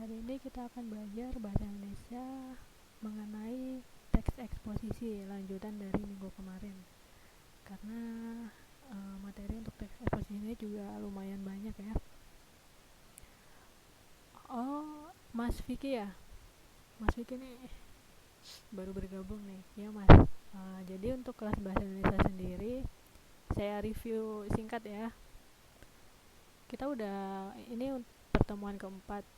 Hari ini kita akan belajar bahasa Indonesia mengenai teks eksposisi lanjutan dari minggu kemarin. Karena materi untuk teks eksposisi ini juga lumayan banyak ya. Oh, Mas Vicky ya? Mas Vicky nih baru bergabung nih. Ya Mas. Jadi untuk kelas bahasa Indonesia sendiri, saya review singkat ya. Kita udah ini pertemuan keempat.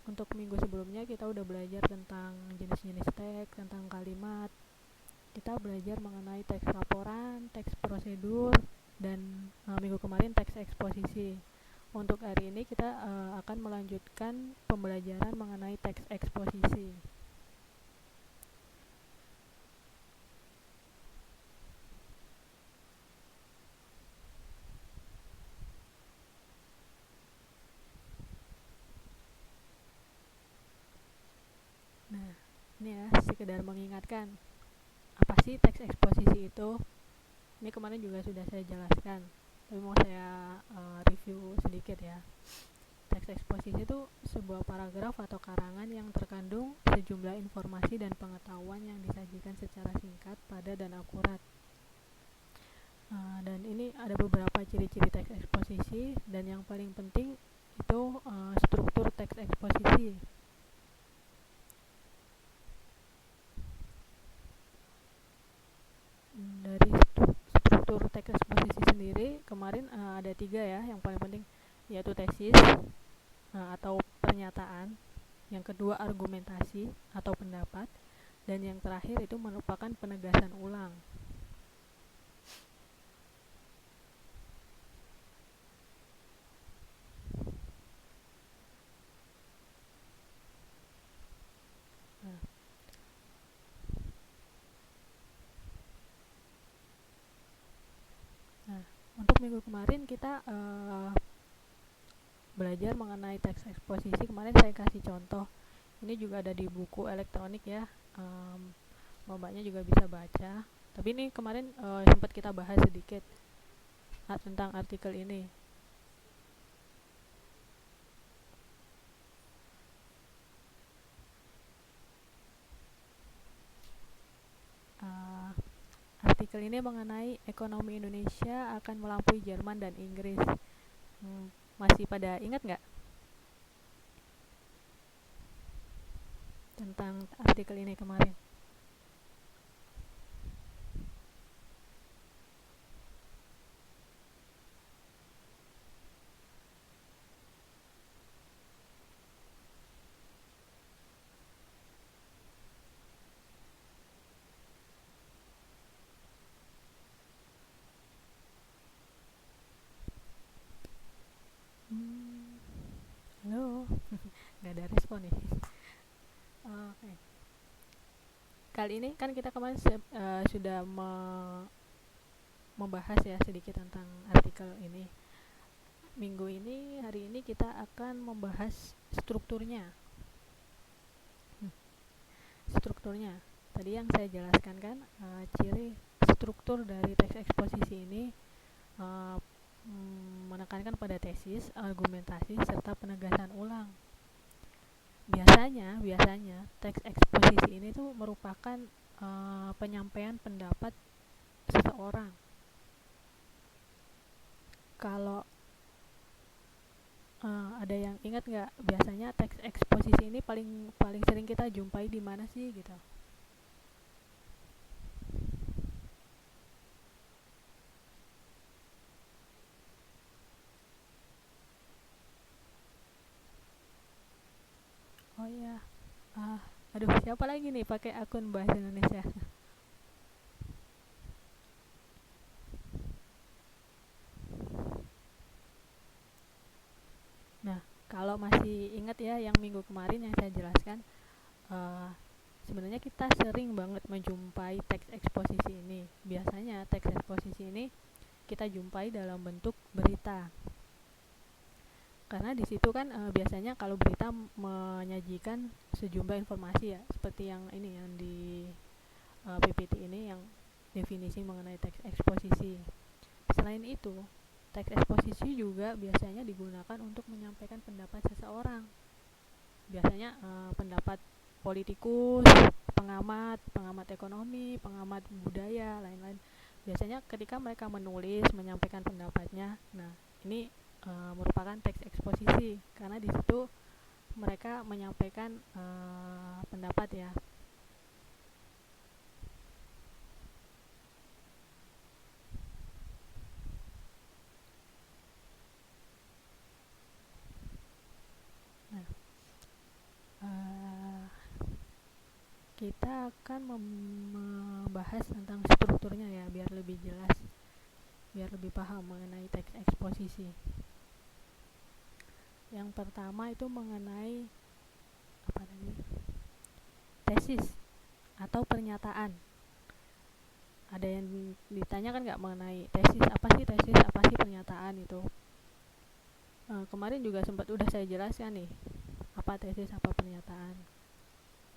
Untuk minggu sebelumnya kita udah belajar tentang jenis-jenis teks, tentang kalimat. Kita belajar mengenai teks laporan, teks prosedur, dan minggu kemarin teks eksposisi. Untuk hari ini kita akan melanjutkan pembelajaran mengenai teks eksposisi. Nah, ini ya sekedar mengingatkan apa sih teks eksposisi itu. Ini kemarin juga sudah saya jelaskan, tapi mau saya review sedikit ya. Teks eksposisi itu sebuah paragraf atau karangan yang terkandung sejumlah informasi dan pengetahuan yang disajikan secara singkat, padat, dan akurat. Dan ini ada beberapa ciri-ciri teks eksposisi, dan yang paling penting itu struktur teks eksposisi. Dari struktur teks eksposisi sendiri kemarin ada 3 ya yang paling penting, yaitu tesis atau pernyataan, yang kedua argumentasi atau pendapat, dan yang terakhir itu merupakan penegasan ulang. Nah, untuk minggu kemarin kita belajar mengenai teks eksposisi. Kemarin saya kasih contoh. Ini juga ada di buku elektronik ya. Mbaknya juga bisa baca. Tapi ini kemarin sempat kita bahas sedikit tentang artikel ini. Artikel ini mengenai ekonomi Indonesia akan melampaui Jerman dan Inggris. Masih pada ingat nggak tentang artikel ini kemarin? Halo, nggak ada respon nih. Oke. Kali ini kan kita kemarin sudah membahas ya sedikit tentang artikel ini. Minggu ini, hari ini kita akan membahas strukturnya. Strukturnya. Tadi yang saya jelaskan kan, ciri struktur dari teks eksposisi ini menekankan pada tesis, argumentasi, serta penegasan ulang. Biasanya teks eksposisi ini tuh merupakan penyampaian pendapat seseorang. Kalau ada yang ingat nggak, biasanya teks eksposisi ini paling sering kita jumpai di mana sih gitu? Oh iya, aduh siapa lagi nih pakai akun bahasa Indonesia? Nah, kalau masih ingat ya yang minggu kemarin yang saya jelaskan, sebenarnya kita sering banget menjumpai teks eksposisi ini. Biasanya teks eksposisi ini kita jumpai dalam bentuk berita. Karena di situ kan biasanya kalau berita menyajikan sejumlah informasi ya, seperti yang ini yang di PPT ini yang definisi mengenai teks eksposisi. Selain itu, teks eksposisi juga biasanya digunakan untuk menyampaikan pendapat seseorang. biasanya pendapat politikus, pengamat ekonomi, pengamat budaya, lain-lain. Biasanya ketika mereka menulis, menyampaikan pendapatnya, nah ini merupakan teks eksposisi karena di situ mereka menyampaikan pendapat ya. Nah, kita akan membahas tentang strukturnya ya, biar lebih jelas, biar lebih paham mengenai teks eksposisi. Yang pertama itu mengenai apa tadi? Tesis atau pernyataan. Ada yang ditanyakan nggak mengenai tesis, apa sih tesis, apa sih pernyataan itu? Kemarin juga sempat udah saya jelaskan nih, apa tesis, apa pernyataan.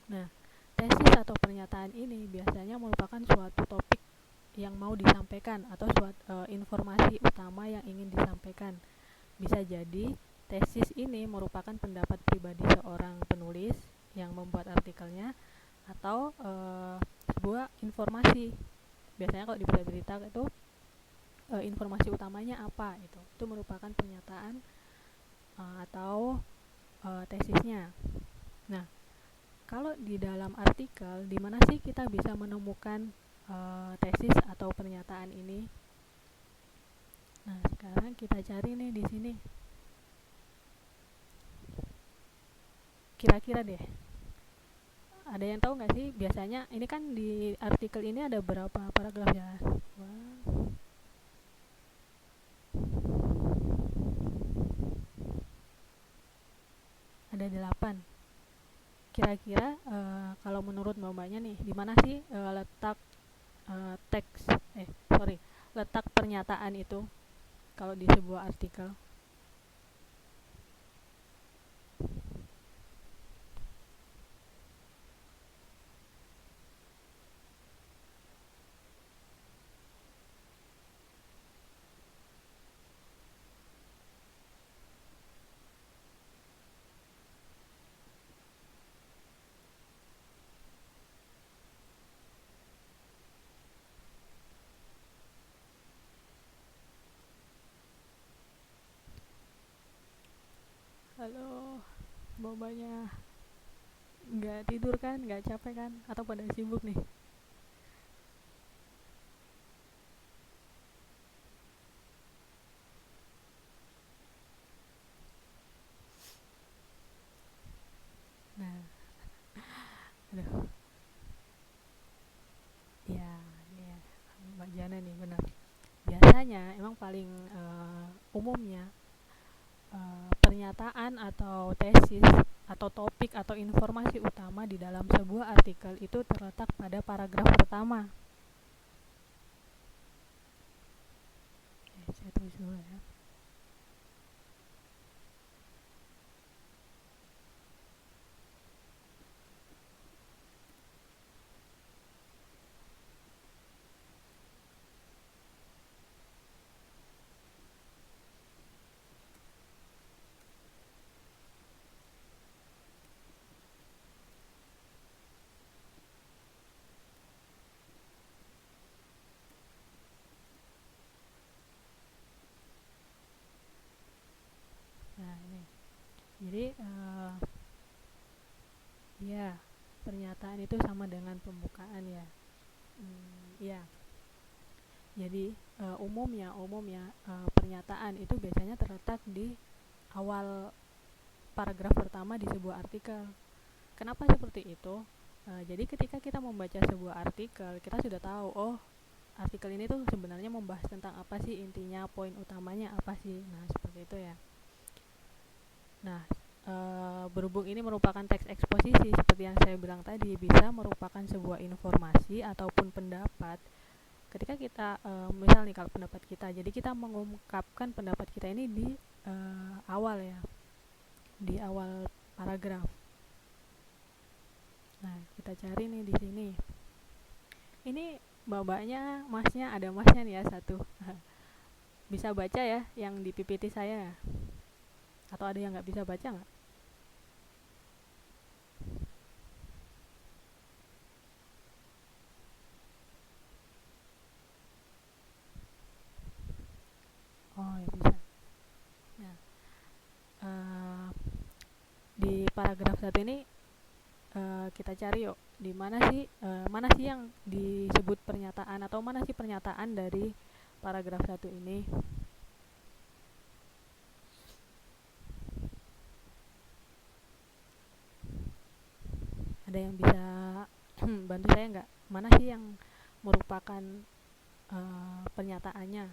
Nah, tesis atau pernyataan ini biasanya merupakan suatu topik yang mau disampaikan atau suatu informasi utama yang ingin disampaikan. Bisa jadi tesis ini merupakan pendapat pribadi seorang penulis yang membuat artikelnya atau sebuah informasi. Biasanya kalau di berita itu informasi utamanya apa itu merupakan pernyataan atau tesisnya. Nah, kalau di dalam artikel, di mana sih kita bisa menemukan tesis atau pernyataan ini? Nah, sekarang kita cari nih di sini. Kira-kira deh, ada yang tahu nggak sih? Biasanya ini kan di artikel ini ada berapa paragraf ya? Wah. Ada 8. Kira-kira kalau menurut mbaknya nih, di mana sih letak letak pernyataan itu kalau di sebuah artikel? Halo, mbaknya nggak tidur kan, nggak capek kan, atau pada sibuk nih? Nah, aduh, ya, ya, Mbak Jana nih benar. Biasanya emang paling umumnya pernyataan atau tesis atau topik atau informasi utama di dalam sebuah artikel itu terletak pada paragraf pertama. Saya tulis dulu ya. Nah, ini. Jadi ya, pernyataan itu sama dengan pembukaan ya. Ya. Jadi umumnya pernyataan itu biasanya terletak di awal paragraf pertama di sebuah artikel. Kenapa seperti itu? Jadi ketika kita membaca sebuah artikel, kita sudah tahu, oh artikel ini tuh sebenarnya membahas tentang apa sih, intinya, poin utamanya apa sih. Nah, seperti itu ya. Nah, berhubung ini merupakan teks eksposisi, seperti yang saya bilang tadi, bisa merupakan sebuah informasi ataupun pendapat. Ketika kita, misal nih kalau pendapat kita, jadi kita mengungkapkan pendapat kita ini di awal ya, di awal paragraf. Nah, kita cari nih di sini. Ini mbaknya, masnya, ada masnya nih ya satu. Bisa baca ya yang di PPT saya? Atau ada yang nggak bisa baca nggak? paragraf 1 ini kita cari yuk, di mana sih yang disebut pernyataan, atau mana sih pernyataan dari paragraf 1 ini. Ada yang bisa bantu saya nggak? Mana sih yang merupakan pernyataannya?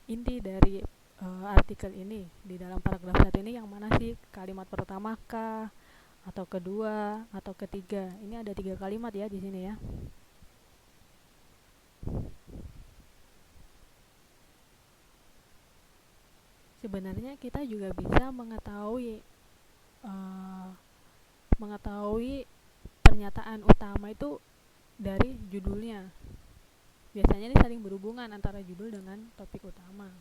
Inti dari artikel ini di dalam paragraf 1 ini yang mana sih? Kalimat pertama kah? Atau kedua? Atau ketiga? Ini ada 3 kalimat ya di sini ya. Sebenarnya kita juga bisa mengetahui pernyataan utama itu dari judulnya. Biasanya ini saling berhubungan antara judul dengan topik utama.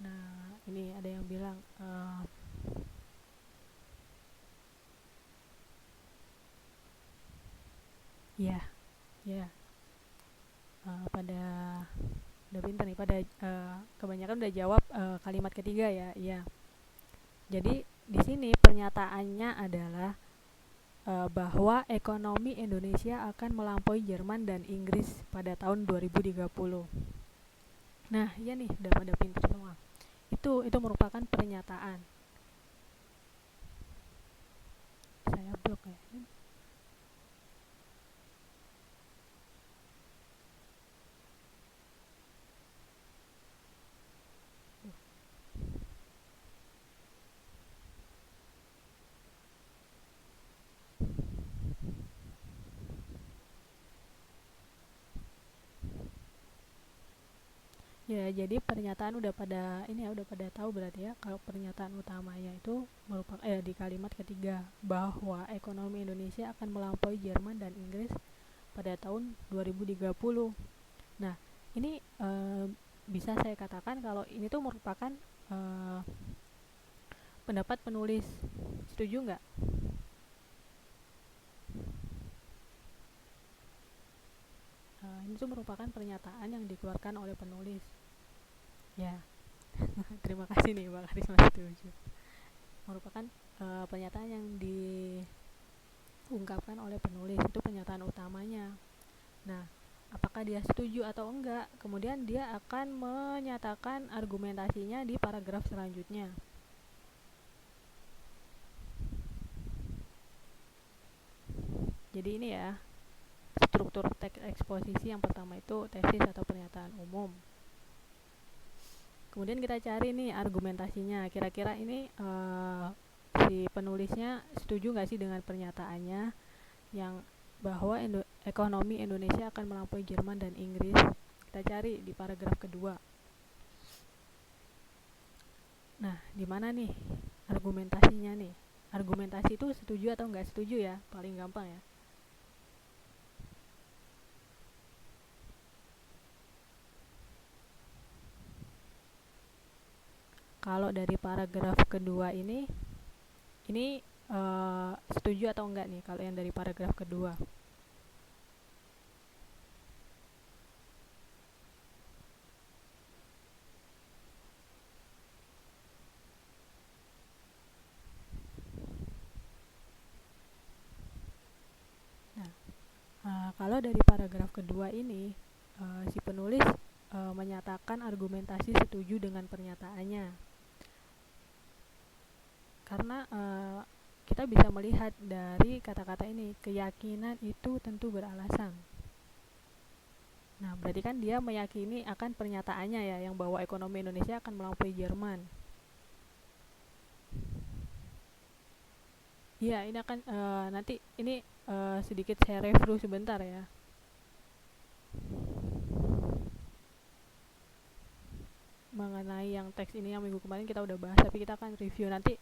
Nah, ini ada yang bilang pada udah pintar nih, pada kebanyakan udah jawab kalimat ketiga ya. Iya. Jadi di sini pernyataannya adalah bahwa ekonomi Indonesia akan melampaui Jerman dan Inggris pada tahun 2030. Nah, iya nih, udah pada pintar semua. Itu merupakan pernyataan. Saya blok ya. Ya, jadi pernyataan udah pada tahu berarti ya, kalau pernyataan utamanya itu merupakan di kalimat ketiga, bahwa ekonomi Indonesia akan melampaui Jerman dan Inggris pada tahun 2030. Nah, ini bisa saya katakan kalau ini tuh merupakan pendapat penulis. Setuju nggak? Ini tuh merupakan pernyataan yang dikeluarkan oleh penulis. Ya, terima kasih nih Mbak Karisma, setuju. Merupakan pernyataan yang diungkapkan oleh penulis, itu pernyataan utamanya. Nah, apakah dia setuju atau enggak, kemudian dia akan menyatakan argumentasinya di paragraf selanjutnya. Jadi ini ya, struktur teks eksposisi yang pertama itu tesis atau pernyataan umum. Kemudian kita cari nih argumentasinya, kira-kira ini si penulisnya setuju nggak sih dengan pernyataannya yang bahwa ekonomi Indonesia akan melampaui Jerman dan Inggris. Kita cari di paragraf kedua. Nah, di mana nih argumentasinya nih? Argumentasi itu setuju atau nggak setuju ya, paling gampang ya. Kalau dari paragraf kedua ini setuju atau enggak nih kalau yang dari paragraf kedua? Nah, kalau dari paragraf kedua ini si penulis menyatakan argumentasi setuju dengan pernyataannya. Karena kita bisa melihat dari kata-kata ini, keyakinan itu tentu beralasan. Nah, berarti kan dia meyakini akan pernyataannya ya, yang bahwa ekonomi Indonesia akan melampaui Jerman. Iya, ini akan nanti ini sedikit saya review sebentar ya. Mengenai yang teks ini yang minggu kemarin kita udah bahas, tapi kita akan review nanti.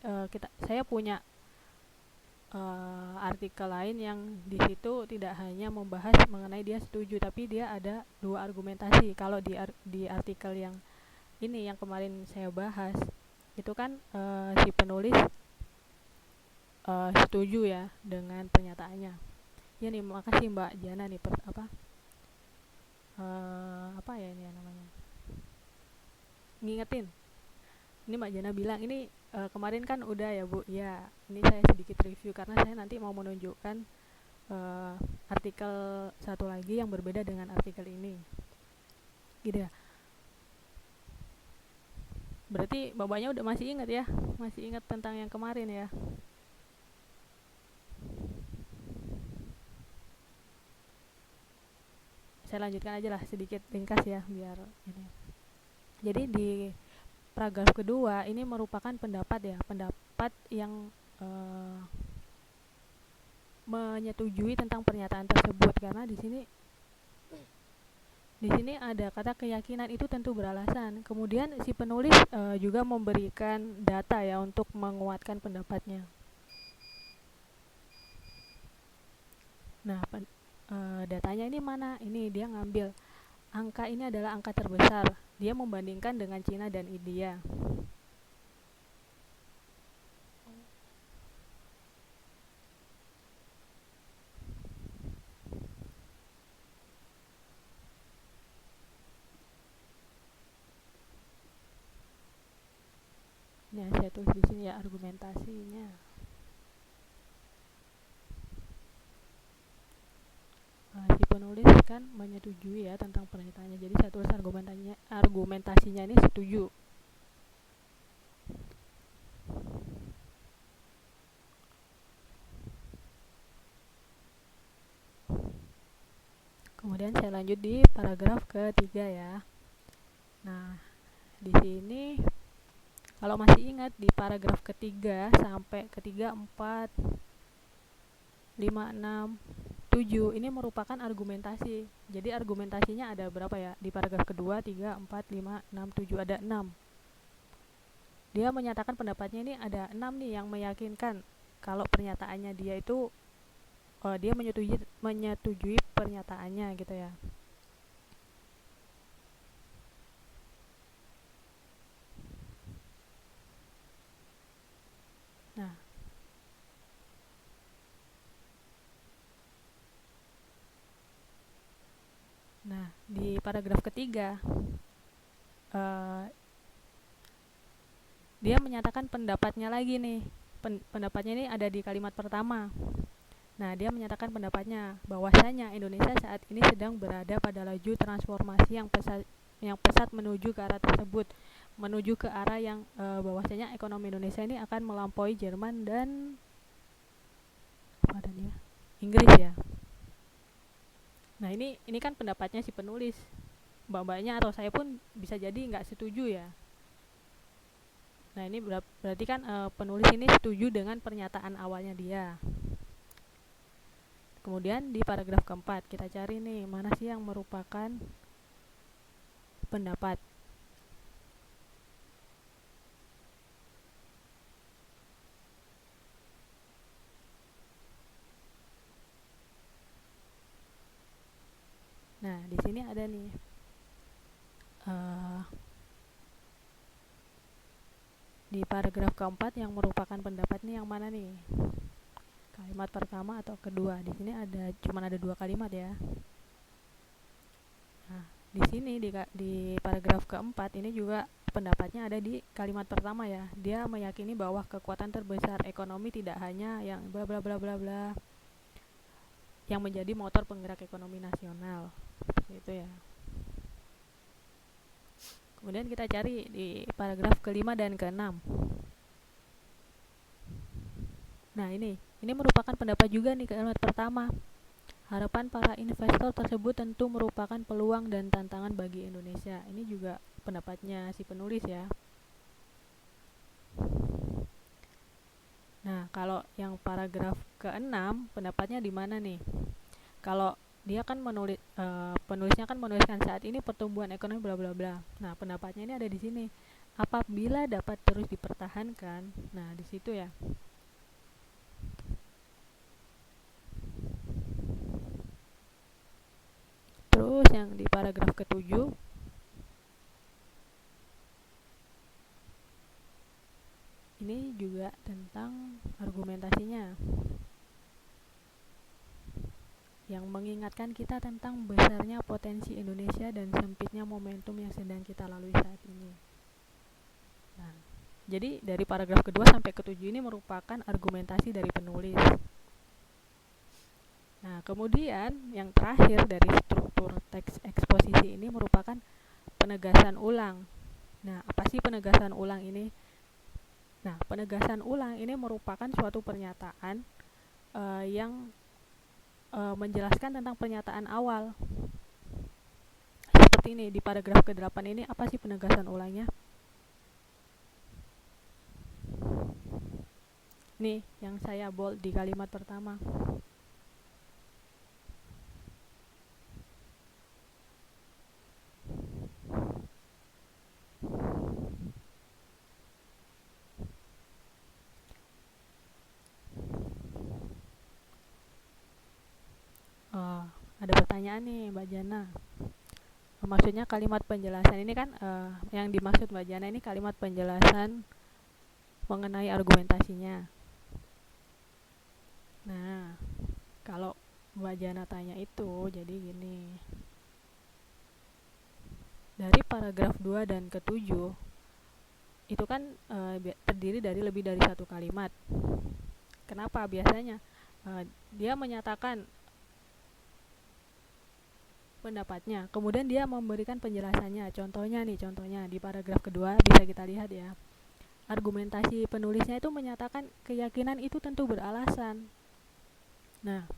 Saya punya artikel lain yang di situ tidak hanya membahas mengenai dia setuju, tapi dia ada 2 argumentasi. Kalau di artikel yang ini yang kemarin saya bahas, itu kan si penulis setuju ya dengan pernyataannya. Ya nih, makasih Mbak Jana nih apa ya ini namanya, ngingetin. Ini Mbak Jana bilang ini kemarin kan udah ya Bu, ya ini saya sedikit review karena saya nanti mau menunjukkan uh, artikel satu lagi yang berbeda dengan artikel ini, gitu ya. Berarti bapaknya udah masih ingat ya, masih ingat tentang yang kemarin ya. Saya lanjutkan aja lah sedikit ringkas ya biar ini. Jadi di paragraf kedua ini merupakan pendapat ya, pendapat yang menyetujui tentang pernyataan tersebut, karena di sini ada kata keyakinan itu tentu beralasan. Kemudian si penulis juga memberikan data ya untuk menguatkan pendapatnya. Nah, datanya ini mana? Ini dia ngambil angka ini adalah angka terbesar. Dia membandingkan dengan Cina dan India. Nah, saya tulis di sini ya argumentasinya. Si penulis kan menyetujui ya tentang pernyataannya. Jadi saya tulis argumentasinya ini setuju. Kemudian saya lanjut di paragraf ketiga ya. Nah, di sini kalau masih ingat di paragraf ketiga sampai ketiga, 4, 5, 6, 7 ini merupakan argumentasi. Jadi argumentasinya ada berapa ya? Di paragraf kedua 3, 4, 5, 6, 7 ada 6. Dia menyatakan pendapatnya ini ada 6 nih yang meyakinkan kalau pernyataannya dia itu dia menyetujui pernyataannya gitu ya. Nah, di paragraf ketiga dia menyatakan pendapatnya lagi nih. Pendapatnya ini ada di kalimat pertama. Nah, dia menyatakan pendapatnya bahwasanya Indonesia saat ini sedang berada pada laju transformasi yang pesat menuju ke arah tersebut, menuju ke arah yang bahwasanya ekonomi Indonesia ini akan melampaui Jerman dan Inggris ya. Nah, ini kan pendapatnya si penulis. Mbak-mbaknya atau saya pun bisa jadi nggak setuju ya. Nah, ini berarti kan penulis ini setuju dengan pernyataan awalnya dia. Kemudian di paragraf keempat kita cari nih mana sih yang merupakan pendapat. Nah, di sini ada nih di paragraf keempat yang merupakan pendapat nih yang mana nih? Kalimat pertama atau kedua? Di sini cuma ada 2 kalimat ya. Nah, di sini di paragraf keempat ini juga pendapatnya ada di kalimat pertama ya. Dia meyakini bahwa kekuatan terbesar ekonomi tidak hanya yang bla bla bla bla bla yang menjadi motor penggerak ekonomi nasional. Seperti itu ya. Kemudian kita cari di paragraf kelima dan keenam. Nah, ini merupakan pendapat juga nih kalimat pertama. Harapan para investor tersebut tentu merupakan peluang dan tantangan bagi Indonesia. Ini juga pendapatnya si penulis ya. Nah, kalau yang paragraf ke-6 pendapatnya di mana nih? Kalau dia kan penulisnya kan menuliskan saat ini pertumbuhan ekonomi bla bla bla. Nah, pendapatnya ini ada di sini. Apabila dapat terus dipertahankan. Nah, di situ ya. Terus yang di paragraf ke-7 ini juga tentang argumentasinya yang mengingatkan kita tentang besarnya potensi Indonesia dan sempitnya momentum yang sedang kita lalui saat ini. Nah, Jadi dari paragraf kedua sampai ketujuh ini merupakan argumentasi dari penulis. Nah, kemudian yang terakhir dari struktur teks eksposisi ini merupakan penegasan ulang. Nah, apa sih penegasan ulang ini? Nah, penegasan ulang ini merupakan suatu pernyataan yang menjelaskan tentang pernyataan awal. Seperti ini, di paragraf ke-8 ini apa sih penegasan ulangnya? Nih, yang saya bold di kalimat pertama. Ada pertanyaan nih Mbak Jana. Maksudnya kalimat penjelasan ini kan yang dimaksud Mbak Jana ini kalimat penjelasan mengenai argumentasinya. Nah, kalau Mbak Jana tanya itu, jadi gini. Dari paragraf 2 dan ke-7 itu kan terdiri dari lebih dari satu kalimat. Kenapa? Biasanya dia menyatakan pendapatnya, kemudian dia memberikan penjelasannya. Contohnya di paragraf kedua bisa kita lihat ya. Argumentasi penulisnya itu menyatakan keyakinan itu tentu beralasan. Nah,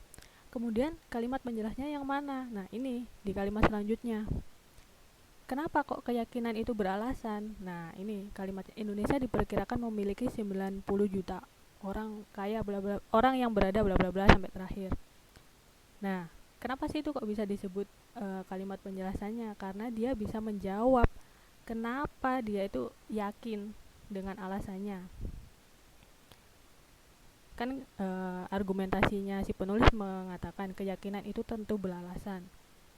kemudian kalimat penjelasnya yang mana? Nah, ini di kalimat selanjutnya. Kenapa kok keyakinan itu beralasan? Nah, ini kalimat Indonesia diperkirakan memiliki 90 juta orang kaya bla bla, orang yang berada bla bla bla sampai terakhir. Nah, kenapa sih itu kok bisa disebut kalimat penjelasannya? Karena dia bisa menjawab kenapa dia itu yakin dengan alasannya. Kan argumentasinya si penulis mengatakan keyakinan itu tentu beralasan.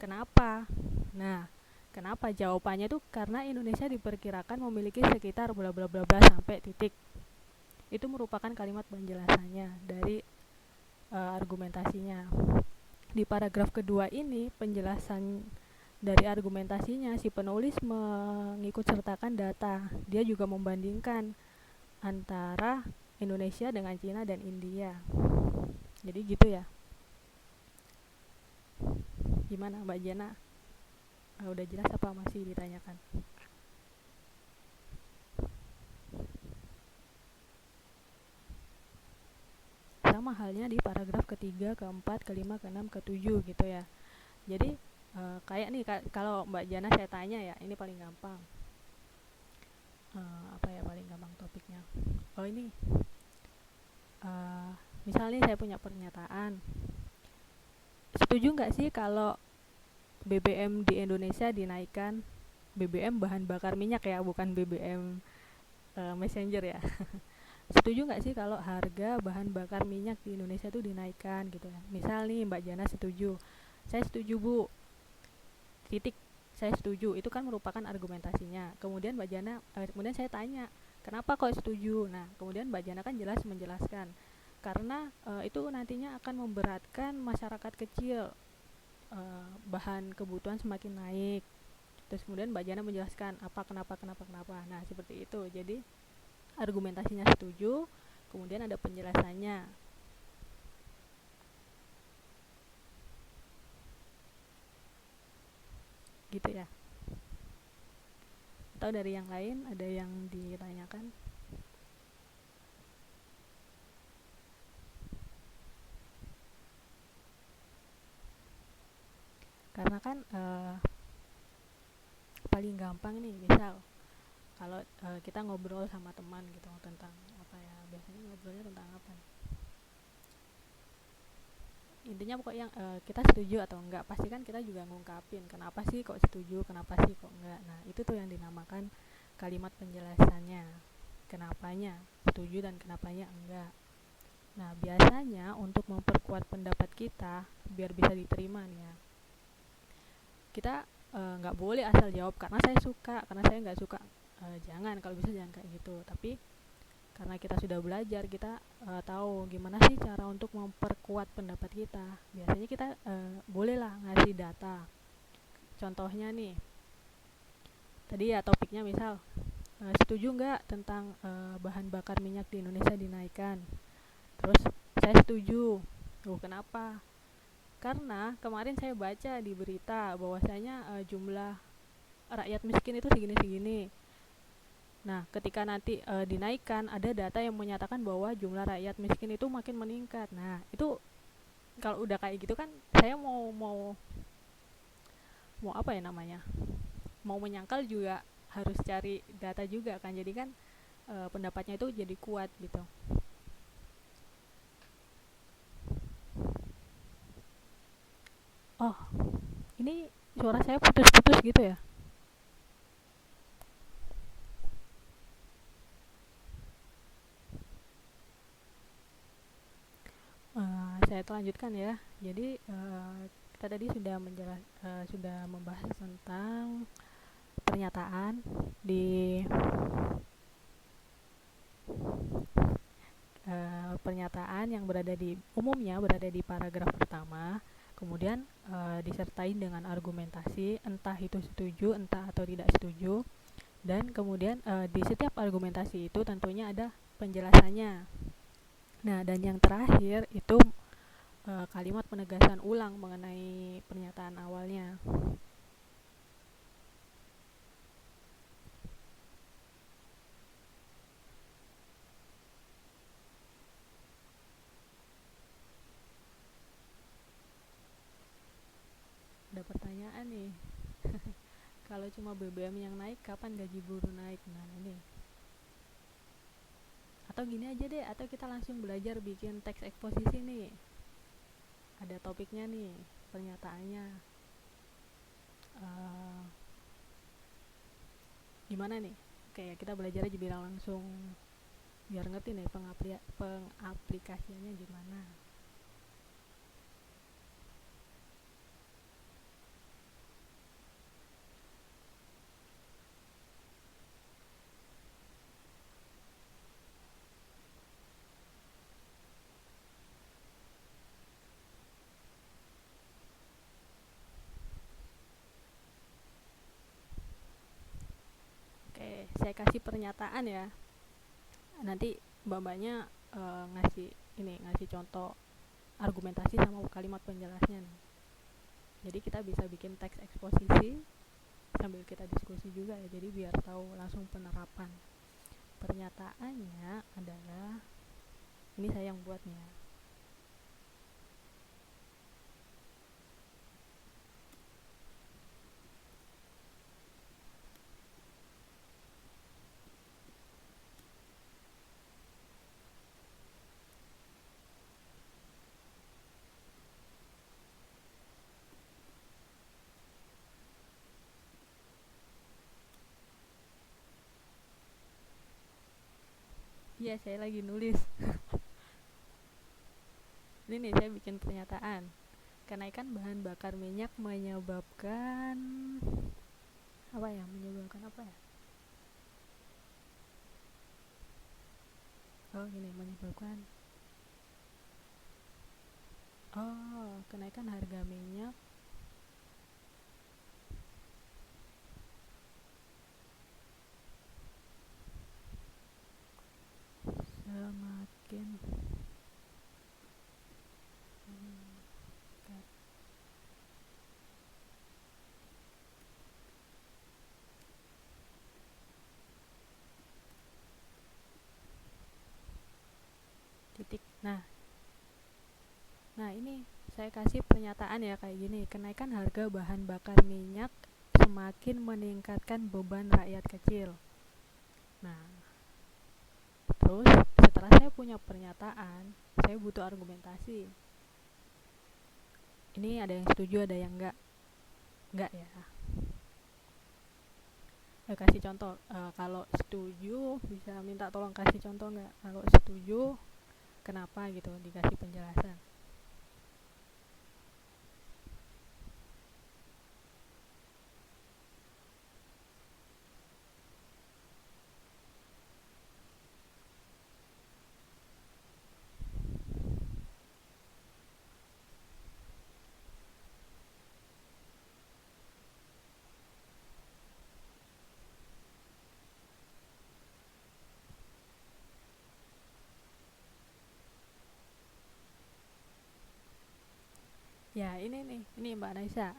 Kenapa? Nah, kenapa? Jawabannya itu karena Indonesia diperkirakan memiliki sekitar bla bla bla bla sampai titik. Itu merupakan kalimat penjelasannya dari argumentasinya. Di paragraf kedua ini penjelasan dari argumentasinya si penulis mengikut sertakan data. Dia juga membandingkan antara Indonesia dengan Cina dan India. Jadi gitu ya. Gimana Mbak Jana? Udah jelas apa masih ditanyakan? Sama halnya di paragraf ketiga, keempat, kelima, keenam, ketujuh gitu ya. Jadi kayak nih kalau Mbak Jana saya tanya ya, ini paling gampang. Apa ya paling gampang topiknya? Oh ini, misalnya saya punya pernyataan. Setuju nggak sih kalau BBM di Indonesia dinaikkan? BBM bahan bakar minyak ya, bukan BBM messenger ya. Setuju nggak sih kalau harga bahan bakar minyak di Indonesia itu dinaikkan gitu ya? Misal nih Mbak Jana setuju, saya setuju Bu, titik, saya setuju. Itu kan merupakan argumentasinya. Kemudian Mbak Jana, kemudian saya tanya, kenapa kok setuju? Nah, kemudian Mbak Jana kan jelas menjelaskan, karena itu nantinya akan memberatkan masyarakat kecil, bahan kebutuhan semakin naik. Terus kemudian Mbak Jana menjelaskan kenapa. Nah, seperti itu. Jadi argumentasinya setuju, kemudian ada penjelasannya. Gitu ya. Atau dari yang lain ada yang ditanyakan? Karena kan paling gampang nih, misal kalau kita ngobrol sama teman gitu tentang apa ya, biasanya ngobrolnya tentang apa nih? Intinya pokoknya kita setuju atau enggak, pasti kan kita juga ngungkapin kenapa sih kok setuju, kenapa sih kok enggak. Nah, itu tuh yang dinamakan kalimat penjelasannya, kenapanya setuju dan kenapanya enggak. Nah, biasanya untuk memperkuat pendapat kita biar bisa diterima nih ya, kita nggak boleh asal jawab karena saya suka, karena saya nggak suka. Jangan, kalau bisa jangan kayak gitu. Tapi karena kita sudah belajar, kita tahu gimana sih cara untuk memperkuat pendapat kita. Biasanya kita bolehlah ngasih data. Contohnya nih, tadi ya topiknya misal setuju nggak tentang bahan bakar minyak di Indonesia dinaikkan. Terus saya setuju. Kenapa? Karena kemarin saya baca di berita bahwasanya jumlah rakyat miskin itu segini-segini. Nah, ketika nanti dinaikkan, ada data yang menyatakan bahwa jumlah rakyat miskin itu makin meningkat. Nah, itu kalau udah kayak gitu kan, saya mau mau mau apa ya namanya? Mau menyangkal juga harus cari data juga kan. Jadi kan pendapatnya itu jadi kuat gitu. Oh, ini suara saya putus-putus gitu ya? Saya lanjutkan ya. Jadi kita tadi sudah membahas tentang pernyataan di pernyataan yang berada di paragraf pertama, kemudian disertai dengan argumentasi, entah itu setuju, entah atau tidak setuju, dan kemudian di setiap argumentasi itu tentunya ada penjelasannya. Nah, dan yang terakhir itu kalimat penegasan ulang mengenai pernyataan awalnya. Ada pertanyaan nih. Kalau cuma BBM yang naik, kapan gaji buruh naik? Nah, ini. Atau gini aja deh, atau kita langsung belajar bikin teks eksposisi nih. Ada topiknya nih, pernyataannya. Uh, Gimana nih? Oke, ya kita belajar aja bilang langsung biar ngerti nih pengaplikasiannya gimana. Oke, saya kasih pernyataan ya. Nanti mbak-mbaknya ngasih contoh argumentasi sama kalimat penjelasnya nih. Jadi kita bisa bikin teks eksposisi sambil kita diskusi juga ya. Jadi biar tahu langsung penerapan. Pernyataannya adalah, ini saya yang buatnya. Iya, saya lagi nulis. Ini nih saya bikin pernyataan. Kenaikan bahan bakar minyak menyebabkan apa ya? Menyebabkan apa ya? Oh, gini, menyebabkan kenaikan harga minyak semakin meningkat. Titik. Nah, ini saya kasih pernyataan ya kayak gini. Kenaikan harga bahan bakar minyak semakin meningkatkan beban rakyat kecil. Nah, terus setelah saya punya pernyataan, saya butuh argumentasi. Ini ada yang setuju, ada yang enggak ya. Kasih contoh. Kalau setuju bisa minta tolong kasih contoh enggak. Kalau setuju kenapa gitu, dikasih penjelasan. Ya ini Mbak Naisa,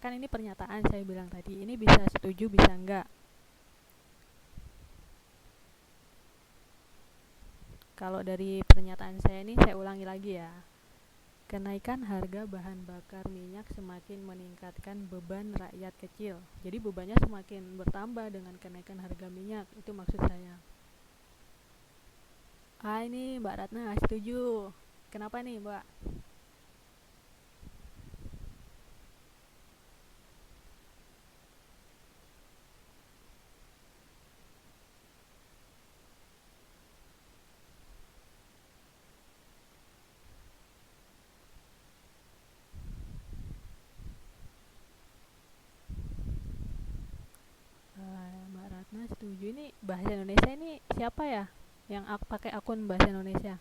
kan ini pernyataan saya bilang tadi, ini bisa setuju bisa enggak. Kalau dari pernyataan saya ini saya ulangi lagi ya. Kenaikan harga bahan bakar minyak semakin meningkatkan beban rakyat kecil. Jadi bebannya semakin bertambah dengan kenaikan harga minyak, itu maksud saya. Ini Mbak Ratna setuju. Kenapa nih Mbak? Mbak Ratna setuju. Ini bahasa Indonesia ini siapa ya yang pakai akun bahasa Indonesia?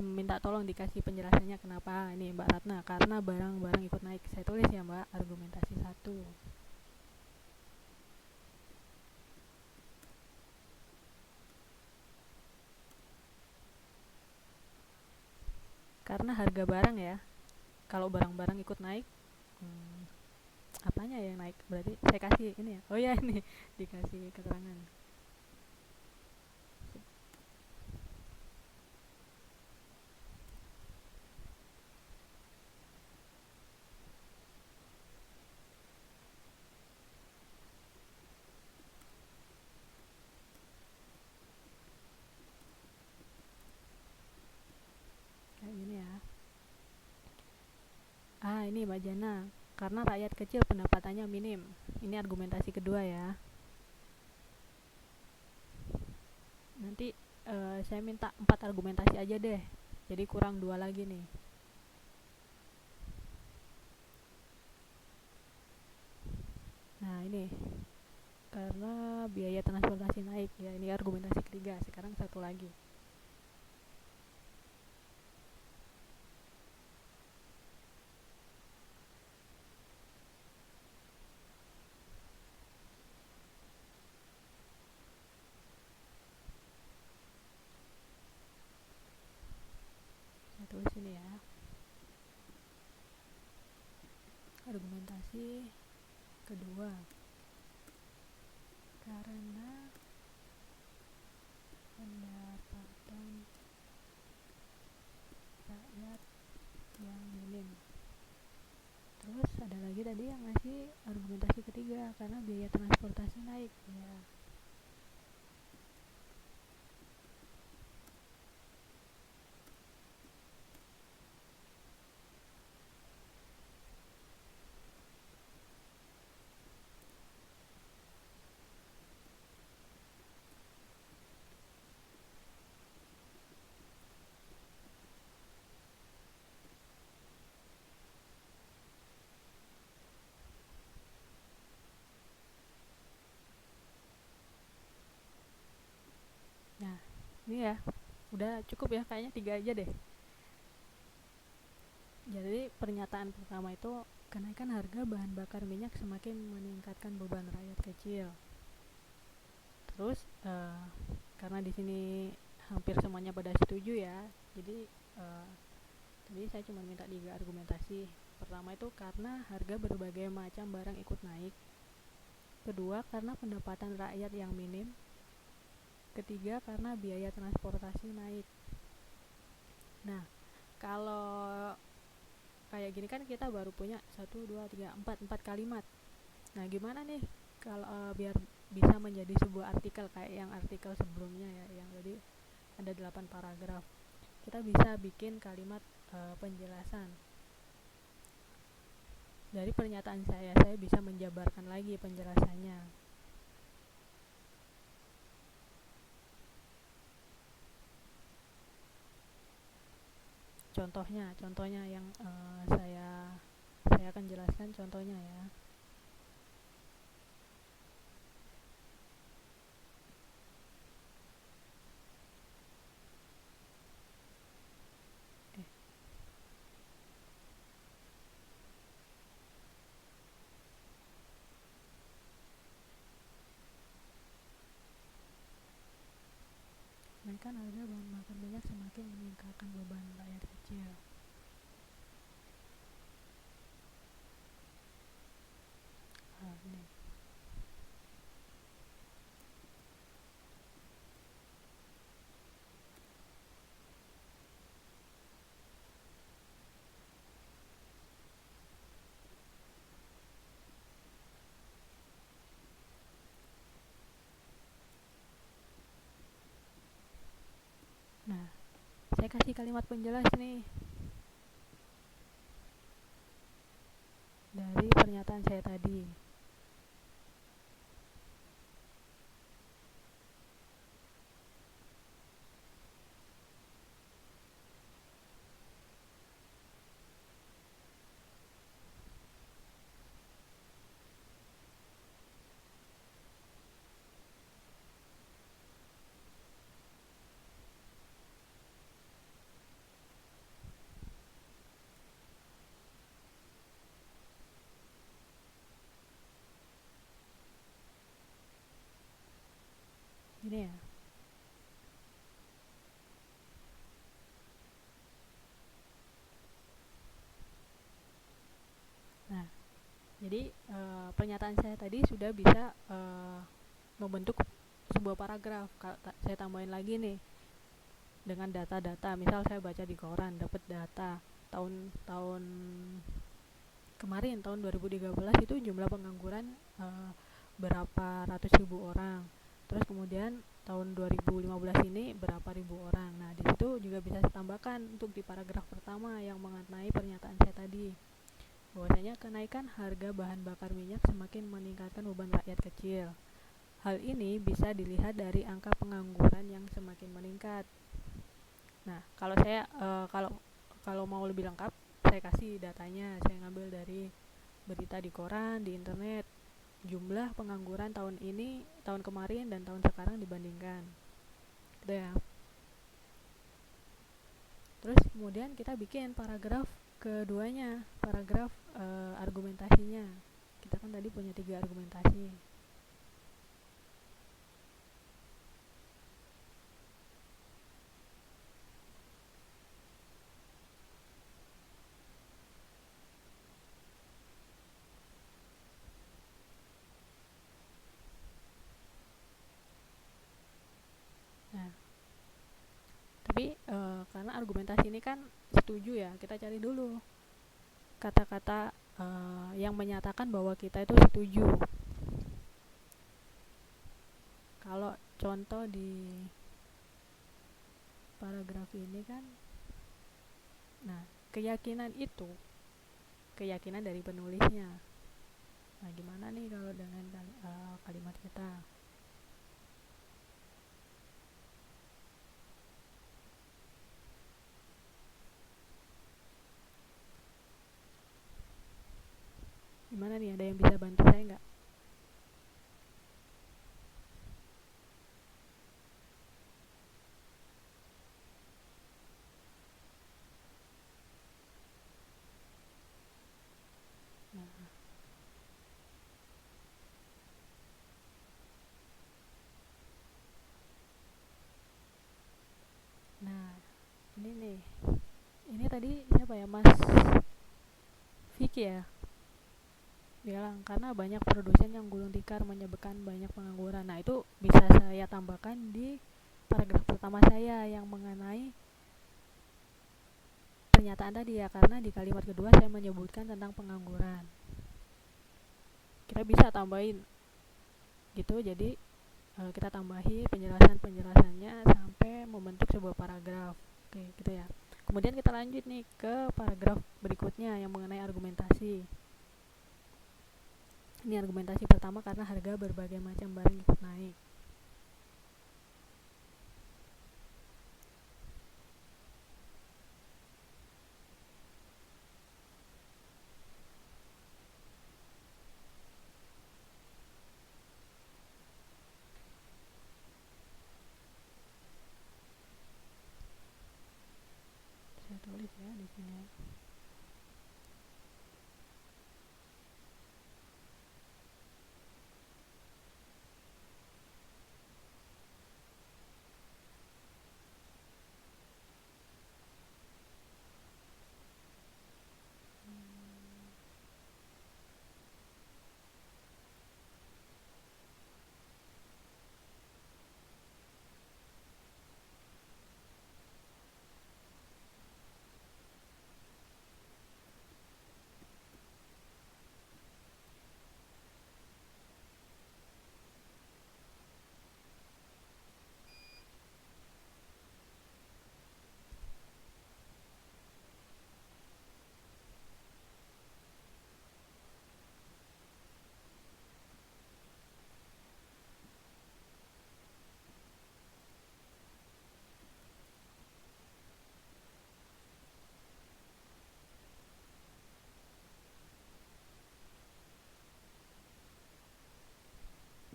Minta tolong dikasih penjelasannya kenapa ini Mbak Ratna. Karena barang-barang ikut naik. Saya tulis ya Mbak, argumentasi satu. Karena harga barang ya, kalau barang-barang ikut naik, hmm, apanya yang naik? Berarti saya kasih ini ya. Oh ya ini dikasih keterangan. Kayak gini ya. Ini Mbak Jana. Karena rakyat kecil pendapatannya minim. Ini argumentasi kedua ya. Nanti saya minta 4 argumentasi aja deh. Jadi kurang 2 lagi nih. Nah, ini karena biaya transportasi naik ya, ini argumentasi ketiga. Sekarang satu lagi. Saya tulis ini ya. Argumentasi kedua, karena pendapatan rakyat yang minim. Terus ada lagi tadi yang ngasih argumentasi ketiga, karena biaya transportasi naik ya. Nah, ini ya, udah cukup ya, kayaknya 3 aja deh. Jadi pernyataan pertama itu, kenaikan harga bahan bakar minyak semakin meningkatkan beban rakyat kecil. Terus karena di sini hampir semuanya pada setuju ya, jadi tadi saya cuma minta 3 argumentasi. Pertama itu karena harga berbagai macam barang ikut naik. Kedua, karena pendapatan rakyat yang minim. Ketiga, karena biaya transportasi naik. Nah, kalau kayak gini kan kita baru punya 1, 2, 3, 4 kalimat. Nah, gimana nih kalau biar bisa menjadi sebuah artikel kayak yang artikel sebelumnya ya, yang tadi ada 8 paragraf. Kita bisa bikin kalimat penjelasan. Dari pernyataan saya bisa menjabarkan lagi penjelasannya. Contohnya yang saya akan jelaskan contohnya ya. Kenaikan harga bahan bakar minyak semakin meningkatkan beban rakyat kecil. Saya kasih kalimat penjelas nih dari pernyataan saya tadi. Gini ya. Nah, jadi pernyataan saya tadi sudah bisa membentuk sebuah paragraf. Saya tambahin lagi nih dengan data-data. Misal saya baca di koran, dapat data tahun kemarin tahun 2013 itu jumlah pengangguran berapa ratus ribu orang. Terus kemudian tahun 2015 ini berapa ribu orang. Nah, di situ juga bisa saya tambahkan untuk di paragraf pertama yang mengenai pernyataan saya tadi. Bahwasanya kenaikan harga bahan bakar minyak semakin meningkatkan beban rakyat kecil. Hal ini bisa dilihat dari angka pengangguran yang semakin meningkat. Nah, kalau saya kalau mau lebih lengkap, saya kasih datanya. Saya ngambil dari berita di koran, di internet, jumlah pengangguran tahun ini, tahun kemarin dan tahun sekarang dibandingkan. Gitu ya. Terus kemudian kita bikin paragraf keduanya, paragraf argumentasinya. Kita kan tadi punya 3 argumentasi. Nah, tapi karena argumentasi ini kan setuju ya, kita cari dulu kata-kata yang menyatakan bahwa kita itu setuju. Kalau contoh di paragraf ini kan, nah keyakinan itu keyakinan dari penulisnya. Nah, gimana nih kalau dengan kalimat kita? Gimana nih, ada yang bisa bantu saya nggak? Nah, nah ini nih, ini tadi siapa ya, Mas Vicky ya, bilang karena banyak produsen yang gulung tikar menyebabkan banyak pengangguran. Nah, itu bisa saya tambahkan di paragraf pertama saya yang mengenai pernyataan tadi ya, karena di kalimat kedua saya menyebutkan tentang pengangguran. Kita bisa tambahin gitu, jadi kita tambahi penjelasannya sampai membentuk sebuah paragraf. Oke, gitu ya. Kemudian kita lanjut nih ke paragraf berikutnya yang mengenai argumentasi. Ini argumentasi pertama, karena harga berbagai macam barang ikut naik. Saya tulis ya di sini.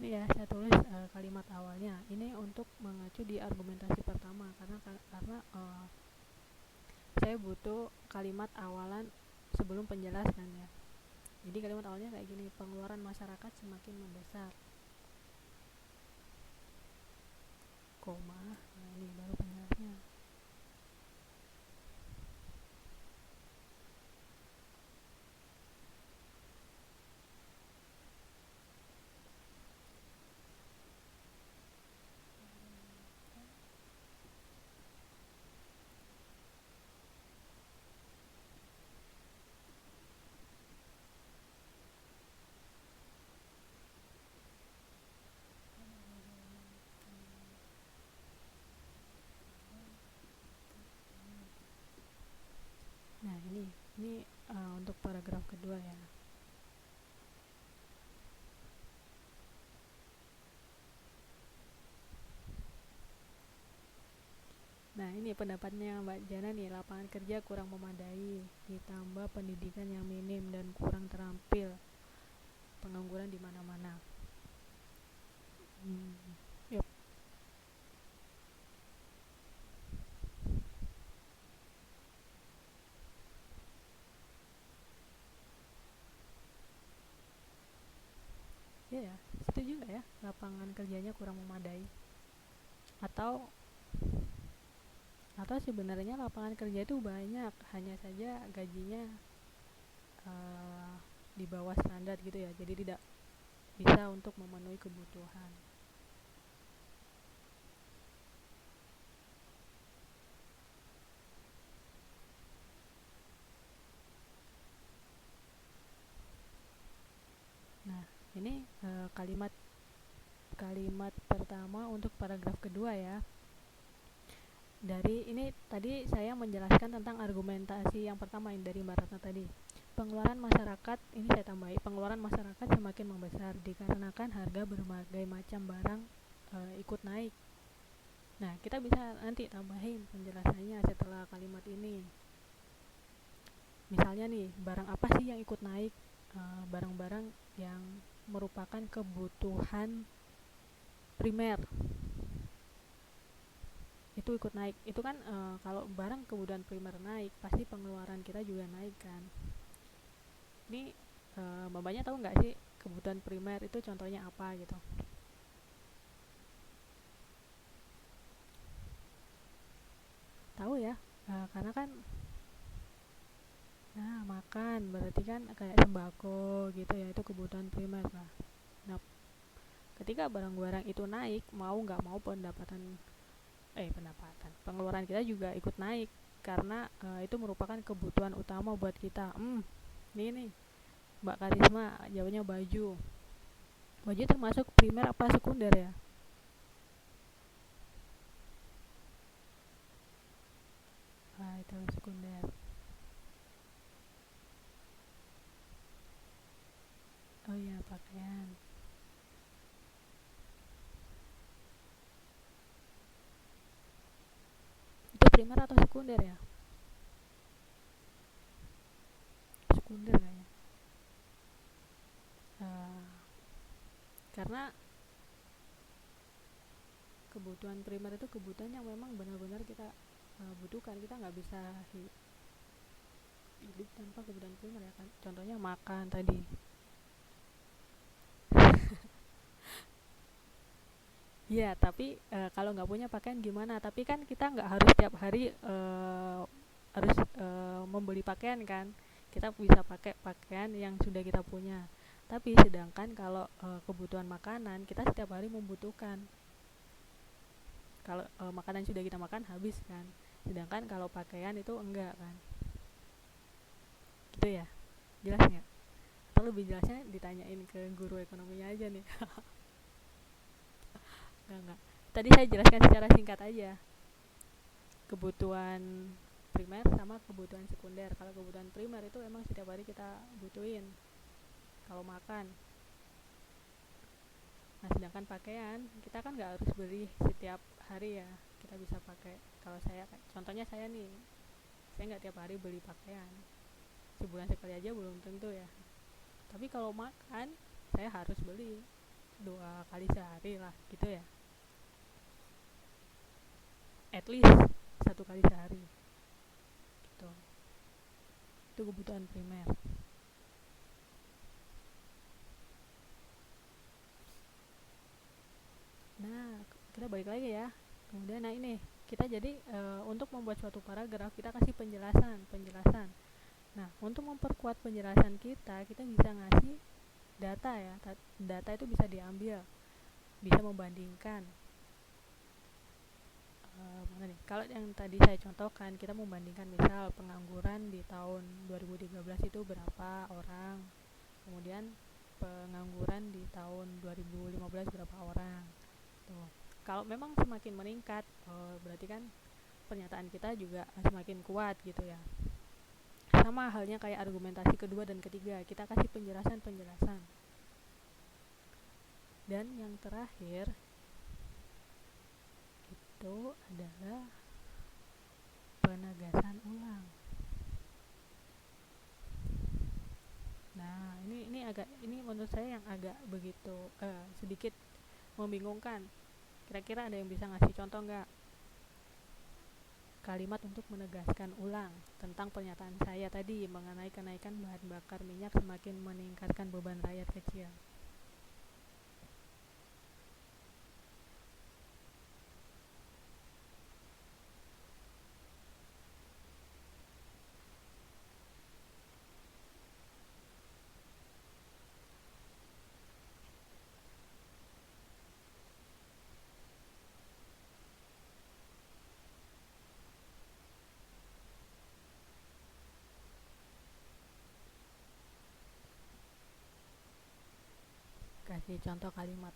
Ini ya saya tulis kalimat awalnya. Ini untuk mengacu di argumentasi pertama karena saya butuh kalimat awalan sebelum penjelasan ya. Jadi kalimat awalnya kayak gini, pengeluaran masyarakat semakin membesar, koma. Nah ini baru penjelasannya. Nah ini untuk paragraf kedua ya. Nah ini pendapatnya Mbak Jana nih, lapangan kerja kurang memadai, ditambah pendidikan yang minim dan kurang terampil, pengangguran di mana-mana. Yep. Ya, setuju nggak ya, lapangan kerjanya kurang memadai? Atau sebenarnya lapangan kerja itu banyak, hanya saja gajinya di bawah standar gitu ya, jadi tidak bisa untuk memenuhi kebutuhan. Nah ini kalimat pertama untuk paragraf kedua ya. Dari ini tadi saya menjelaskan tentang argumentasi yang pertama yang dari Mbak Ratna tadi. Pengeluaran masyarakat, ini saya tambahi, pengeluaran masyarakat semakin membesar dikarenakan harga berbagai macam barang ikut naik. Nah kita bisa nanti tambahin penjelasannya setelah kalimat ini. Misalnya nih, barang apa sih yang ikut naik? Barang-barang yang merupakan kebutuhan primer itu ikut naik. Itu kan kalau barang kebutuhan primer naik, pasti pengeluaran kita juga naik kan. Ini Mbaknya tahu nggak sih kebutuhan primer itu contohnya apa gitu? Tahu ya, karena kan makan berarti kan kayak sembako gitu ya, itu kebutuhan primer lah. Nah ketika barang-barang itu naik, mau nggak mau pengeluaran kita juga ikut naik karena itu merupakan kebutuhan utama buat kita. Ini nih Mbak Karisma jawabnya baju. Baju termasuk primer apa sekunder ya? Itu sekunder. Oh iya, pakaian. Itu primer atau sekunder ya? Sekunder kayaknya. Karena kebutuhan primer itu kebutuhan yang memang benar-benar kita butuhkan. Kita nggak bisa hidup tanpa kebutuhan primer ya kan. Contohnya makan tadi. Ya tapi kalau nggak punya pakaian gimana? Tapi kan kita nggak harus tiap hari harus membeli pakaian kan. Kita bisa pakai pakaian yang sudah kita punya. Tapi sedangkan kalau kebutuhan makanan, kita setiap hari membutuhkan. Kalau makanan sudah kita makan habis kan. Sedangkan kalau pakaian itu enggak kan. Gitu ya. Jelas nggak? Atau lebih jelasnya ditanyain ke guru ekonominya aja nih. Enggak. Tadi saya jelaskan secara singkat aja. Kebutuhan primer sama kebutuhan sekunder. Kalau kebutuhan primer itu emang setiap hari kita butuhin. Kalau makan. Nah, sedangkan pakaian kita kan nggak harus beli setiap hari ya. Kita bisa pakai. Kalau saya, contohnya saya nih, saya nggak tiap hari beli pakaian. Sebulan sekali aja belum tentu ya. Tapi kalau makan, saya harus beli. 2 kali sehari lah gitu ya, at least 1 kali sehari gitu. Itu kebutuhan primer. Nah, kita balik lagi ya. Kemudian nah ini kita jadi untuk membuat suatu paragraf kita kasih penjelasan. Nah, untuk memperkuat penjelasan kita bisa ngasih data ya. Data itu bisa diambil, bisa membandingkan. Mana nih? Kalau yang tadi saya contohkan, kita membandingkan misal pengangguran di tahun 2013 itu berapa orang, kemudian pengangguran di tahun 2015 berapa orang. Tuh. Kalau memang semakin meningkat, berarti kan pernyataan kita juga semakin kuat gitu ya. Sama halnya kayak argumentasi kedua dan ketiga, kita kasih penjelasan. Dan yang terakhir itu adalah penegasan ulang. Nah, ini menurut saya yang agak begitu sedikit membingungkan. Kira-kira ada yang bisa ngasih contoh nggak kalimat untuk menegaskan ulang tentang pernyataan saya tadi mengenai kenaikan bahan bakar minyak semakin meningkatkan beban rakyat kecil? Kasih contoh kalimat.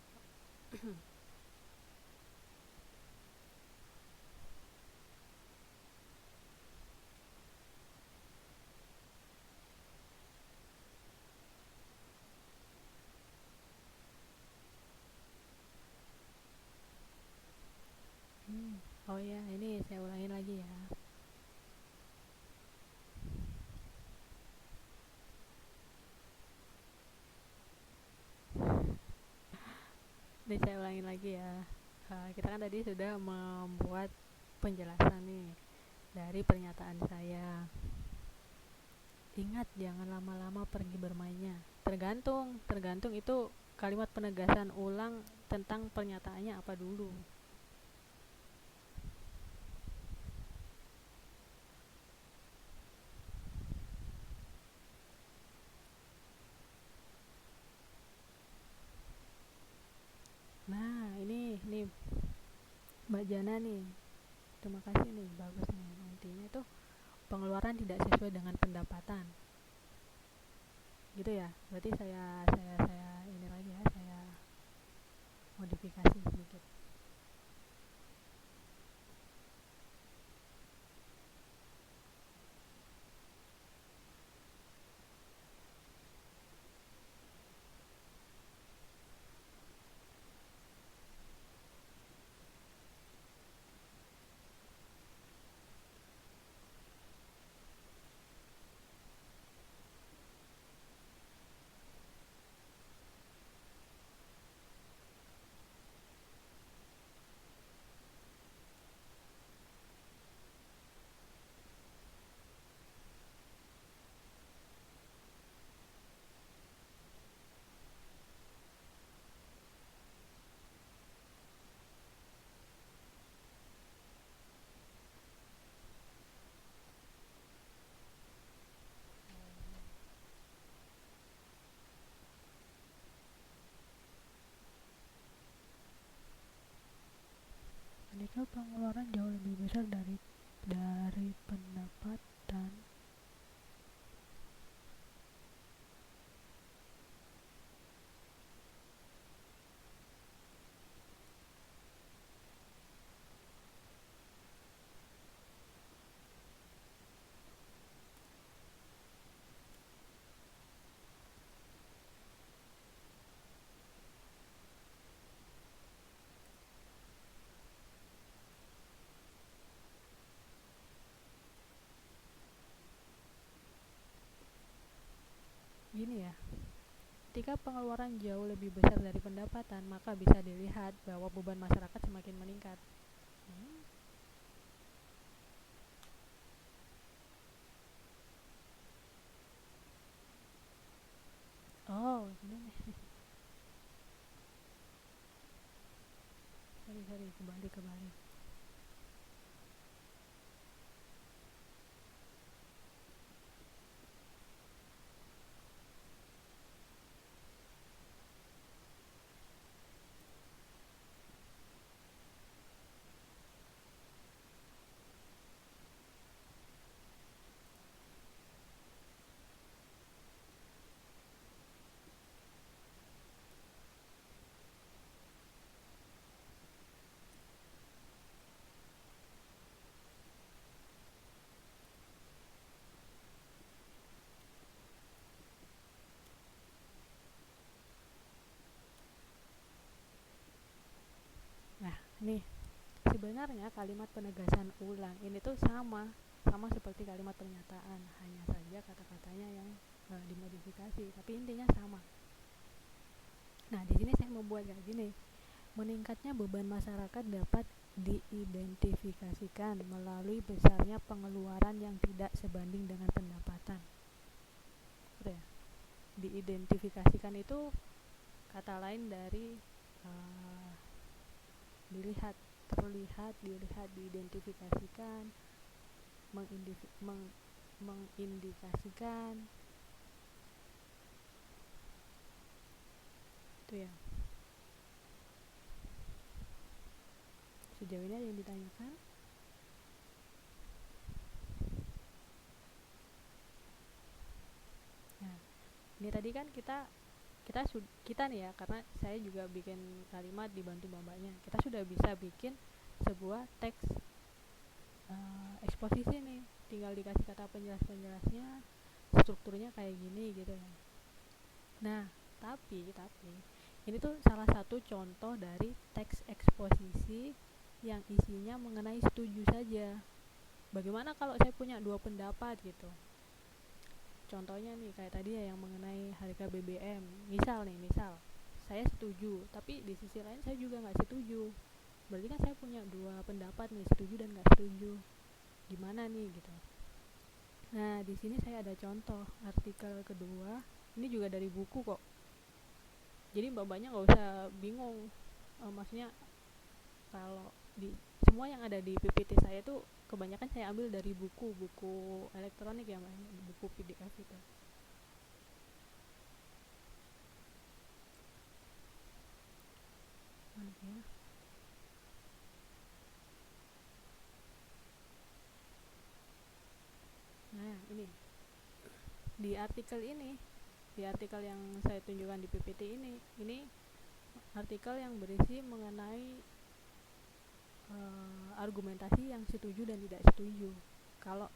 Oh ya, ini saya ulangin lagi ya. Ini saya ulangin lagi ya. Kita kan tadi sudah membuat penjelasan nih dari pernyataan saya. Ingat jangan lama-lama pergi bermainnya. Tergantung itu kalimat penegasan ulang tentang pernyataannya apa dulu. Nah, ini Mbak Jana nih. Terima kasih nih, bagus nih. Intinya itu pengeluaran tidak sesuai dengan pendapatan. Gitu ya. Berarti saya ini lagi ya, saya modifikasi sedikit. Jika pengeluaran jauh lebih besar dari pendapatan, gini ya. Ketika pengeluaran jauh lebih besar dari pendapatan, maka bisa dilihat bahwa beban masyarakat semakin meningkat. Oh, ini nih. Sorry, kembali. Nah, nih sebenarnya kalimat penegasan ulang ini tuh sama seperti kalimat pernyataan, hanya saja kata-katanya yang dimodifikasi, tapi intinya sama. Nah, di sini saya membuat kayak gini. Meningkatnya beban masyarakat dapat diidentifikasikan melalui besarnya pengeluaran yang tidak sebanding dengan pendapatan. Udah ya? Diidentifikasikan itu kata lain dari uh, terlihat, diidentifikasikan, mengindikasikan, itu ya. Sejauh ini ada yang ditanyakan? Nah, ini tadi kan kita nih ya, karena saya juga bikin kalimat dibantu mbaknya, kita sudah bisa bikin sebuah teks eksposisi nih, tinggal dikasih kata penjelasnya, strukturnya kayak gini gitu ya. Nah, tapi ini tuh salah satu contoh dari teks eksposisi yang isinya mengenai setuju saja. Bagaimana kalau saya punya dua pendapat gitu? Contohnya nih kayak tadi ya, yang mengenai harga BBM. Misal saya setuju, tapi di sisi lain saya juga nggak setuju. Berarti kan saya punya dua pendapat nih, setuju dan nggak setuju. Gimana nih gitu? Nah, di sini saya ada contoh artikel kedua. Ini juga dari buku kok. Jadi mbak-mbaknya nggak usah bingung. Maksudnya kalau di semua yang ada di PPT saya tuh kebanyakan saya ambil dari buku elektronik ya, buku PDF itu. Mana ya? Nah, ini di artikel yang saya tunjukkan di PPT ini artikel yang berisi mengenai argumentasi yang setuju dan tidak setuju. Kalau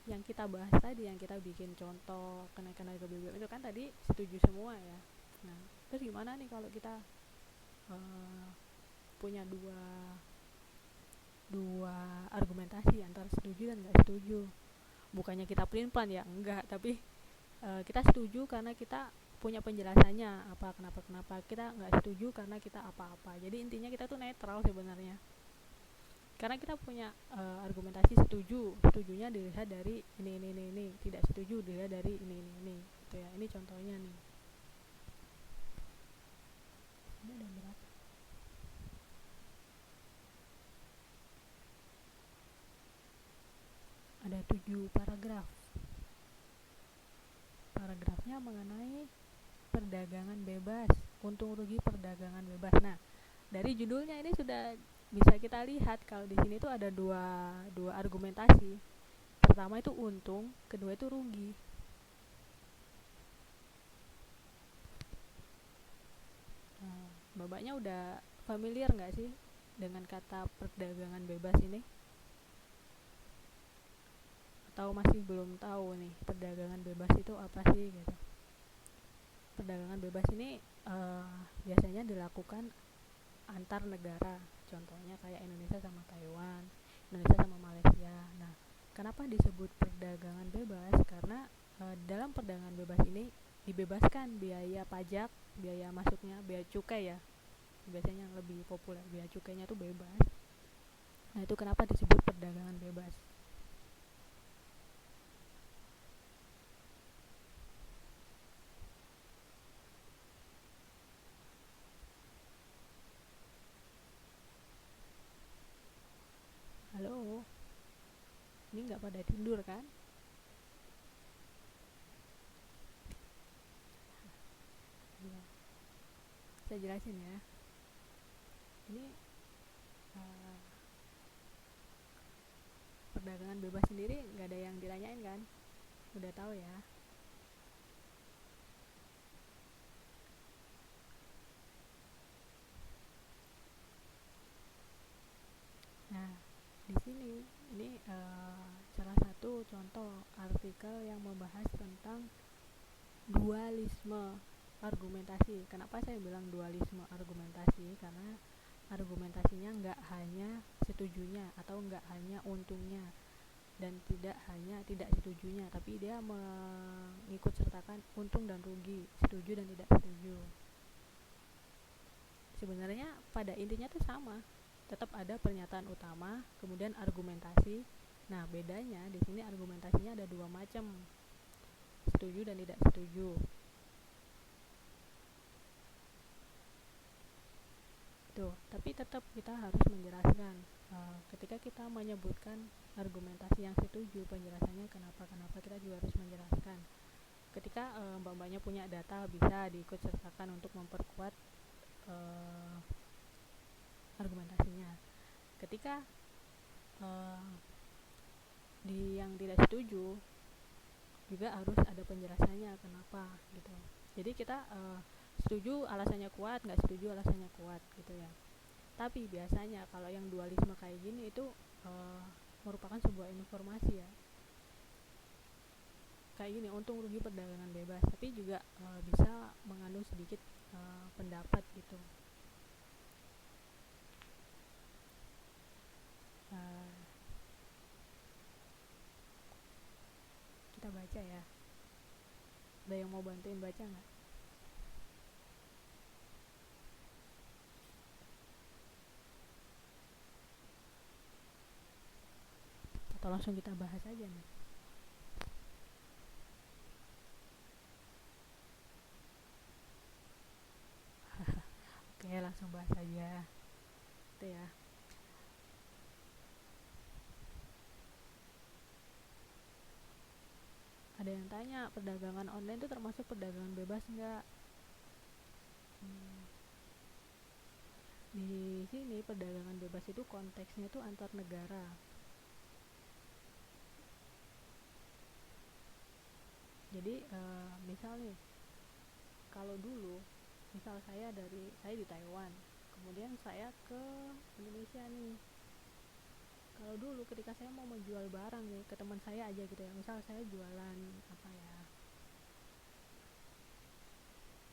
yang kita bahas tadi, yang kita bikin contoh kenaikan harga BBM itu kan tadi setuju semua ya. Nah, terus gimana nih kalau kita punya dua argumentasi antara setuju dan nggak setuju? Bukannya kita pelin-pelan ya, enggak, tapi kita setuju karena kita punya penjelasannya apa, kenapa kita nggak setuju karena kita apa-apa. Jadi intinya kita tuh netral sebenarnya, karena kita punya argumentasi setujunya dilihat dari ini, tidak setuju dilihat dari ini gitu ya. Ini contohnya nih. Ini ada berapa? Ada 7 paragraf. Paragrafnya mengenai perdagangan bebas, untung rugi perdagangan bebas. Nah, dari judulnya ini sudah bisa kita lihat kalau di sini tuh ada dua argumentasi. Pertama itu untung, kedua itu rugi. Nah, babaknya udah familiar nggak sih dengan kata perdagangan bebas ini? Atau masih belum tahu nih perdagangan bebas itu apa sih gitu? Perdagangan bebas ini biasanya dilakukan antar negara, contohnya kayak Indonesia sama Taiwan, Indonesia sama Malaysia. Nah, kenapa disebut perdagangan bebas? Karena dalam perdagangan bebas ini dibebaskan biaya pajak, biaya masuknya, biaya cukai ya, biasanya yang lebih populer, biaya cukainya tuh bebas. Nah itu kenapa disebut perdagangan bebas. Halo, ini nggak pada tidur kan? Ya, saya jelasin ya. Ini uh, perdagangan bebas sendiri nggak ada yang ditanyain kan? Udah tahu ya. Nah, di sini ini salah satu contoh artikel yang membahas tentang dualisme argumentasi. Kenapa saya bilang dualisme argumentasi? Karena argumentasinya nggak hanya setujunya atau nggak hanya untungnya dan tidak hanya tidak setujunya, tapi dia mengikut sertakan untung dan rugi, setuju dan tidak setuju. Sebenarnya pada intinya tuh sama, tetap ada pernyataan utama, kemudian argumentasi. Nah bedanya di sini argumentasinya ada dua macam, setuju dan tidak setuju. Tuh, tapi tetap kita harus menjelaskan. Ketika kita menyebutkan argumentasi yang setuju, penjelasannya kenapa kita juga harus menjelaskan. Ketika mbak-mbaknya punya data, bisa diikut sertakan untuk memperkuat argumentasinya. Ketika di yang tidak setuju juga harus ada penjelasannya kenapa gitu. Jadi kita setuju alasannya kuat, nggak setuju alasannya kuat gitu ya. Tapi biasanya kalau yang dualisme kayak gini itu merupakan sebuah informasi ya. Kayak gini, untung rugi perdagangan bebas, tapi juga bisa mengandung sedikit pendapat gitu. Kita baca ya. Ada yang mau bantuin baca nggak? Atau langsung kita bahas aja nih? Oke, langsung bahas aja. Itu ya. Ada yang tanya, perdagangan online itu termasuk perdagangan bebas nggak? Di sini perdagangan bebas itu konteksnya itu antar negara. Jadi misal nih, kalau dulu misal saya di Taiwan, kemudian saya ke Indonesia nih. Kalau dulu ketika saya mau menjual barang nih ke teman saya aja gitu ya, misal saya jualan apa ya,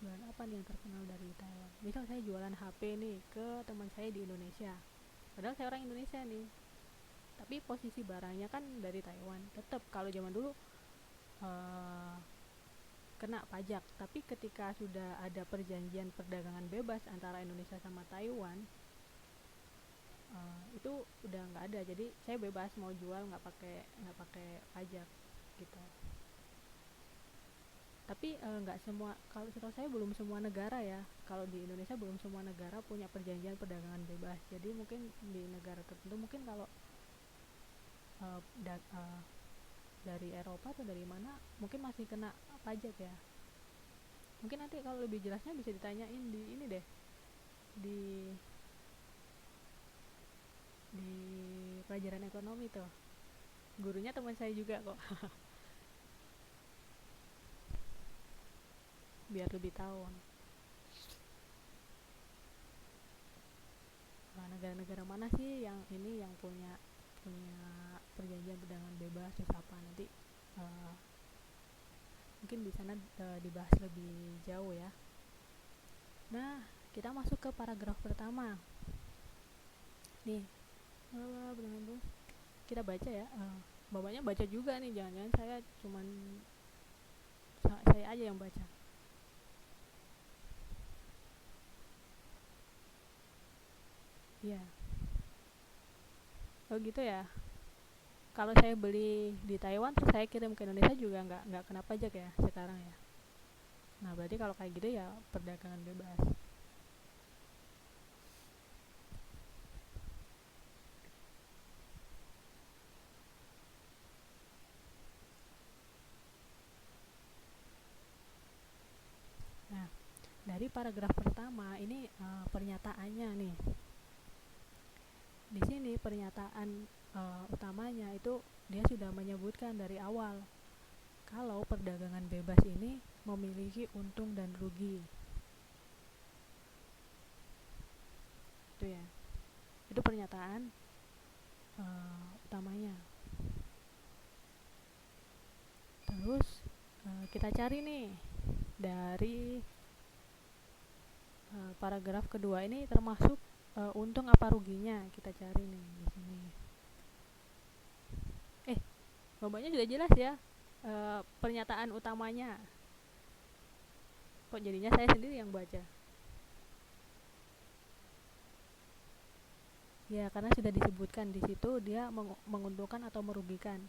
jualan apa nih yang terkenal dari Taiwan, misal saya jualan HP nih ke teman saya di Indonesia, padahal saya orang Indonesia nih, tapi posisi barangnya kan dari Taiwan. Tetap kalau zaman dulu kena pajak, tapi ketika sudah ada perjanjian perdagangan bebas antara Indonesia sama Taiwan, itu udah nggak ada, jadi saya bebas mau jual nggak pakai pajak gitu. Tapi nggak semua, kalau setahu saya belum semua negara ya, kalau di Indonesia belum semua negara punya perjanjian perdagangan bebas. Jadi mungkin di negara tertentu, mungkin kalau uh, da- uh, dari Eropa atau dari mana mungkin masih kena pajak ya. Mungkin nanti kalau lebih jelasnya bisa ditanyain di ini deh, di di pelajaran ekonomi tuh, gurunya teman saya juga kok. Biar lebih tahu negara-negara mana sih yang ini yang punya punya perjanjian perdagangan bebas terus apa, nanti uh, mungkin di sana dibahas lebih jauh ya. Nah, kita masuk ke paragraf pertama nih. Kita baca ya, bapaknya baca juga nih, jangan-jangan saya aja yang baca. Iya. Oh gitu ya. Kalau saya beli di Taiwan terus saya kirim ke Indonesia juga nggak kena pajak ya sekarang ya. Nah berarti kalau kayak gitu ya perdagangan bebas. Nah dari paragraf pertama ini pernyataannya nih. Di sini pernyataan utamanya itu dia sudah menyebutkan dari awal kalau perdagangan bebas ini memiliki untung dan rugi. Itu ya. Itu pernyataan utamanya. Terus kita cari nih dari paragraf kedua ini termasuk untung apa ruginya, kita cari nih di sini. Bapaknya sudah jelas ya pernyataan utamanya. Kok jadinya saya sendiri yang baca? Ya karena sudah disebutkan di situ dia menguntungkan atau merugikan.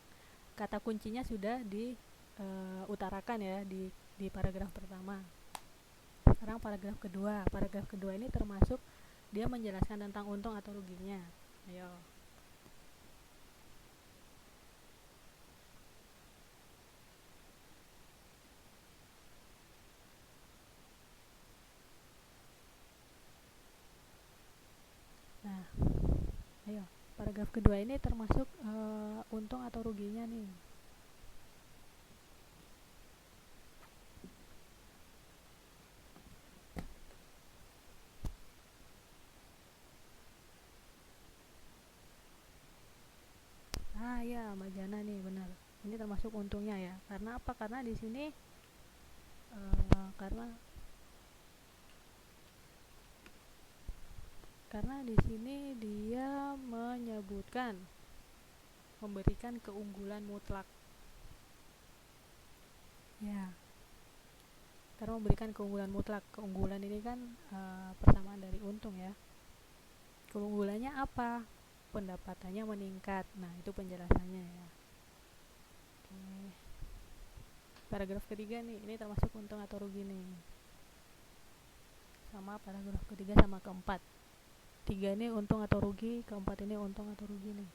Kata kuncinya sudah diutarakan ya di paragraf pertama. Sekarang paragraf kedua. Paragraf kedua ini termasuk dia menjelaskan tentang untung atau ruginya. Ayo. Nah, ayo. Paragraf kedua ini termasuk untung atau ruginya nih. Ya Mbak Jana nih benar. Ini termasuk untungnya ya. Karena apa? Karena di sini karena di sini dia menyebutkan memberikan keunggulan mutlak. Ya. Karena memberikan keunggulan mutlak. Keunggulan ini kan persamaan dari untung ya. Keunggulannya apa? Pendapatannya meningkat. Nah, itu penjelasannya ya. Oke. Paragraf ketiga nih, ini termasuk untung atau rugi nih. Sama paragraf ketiga sama keempat. Tiga ini untung atau rugi, keempat ini untung atau rugi nih.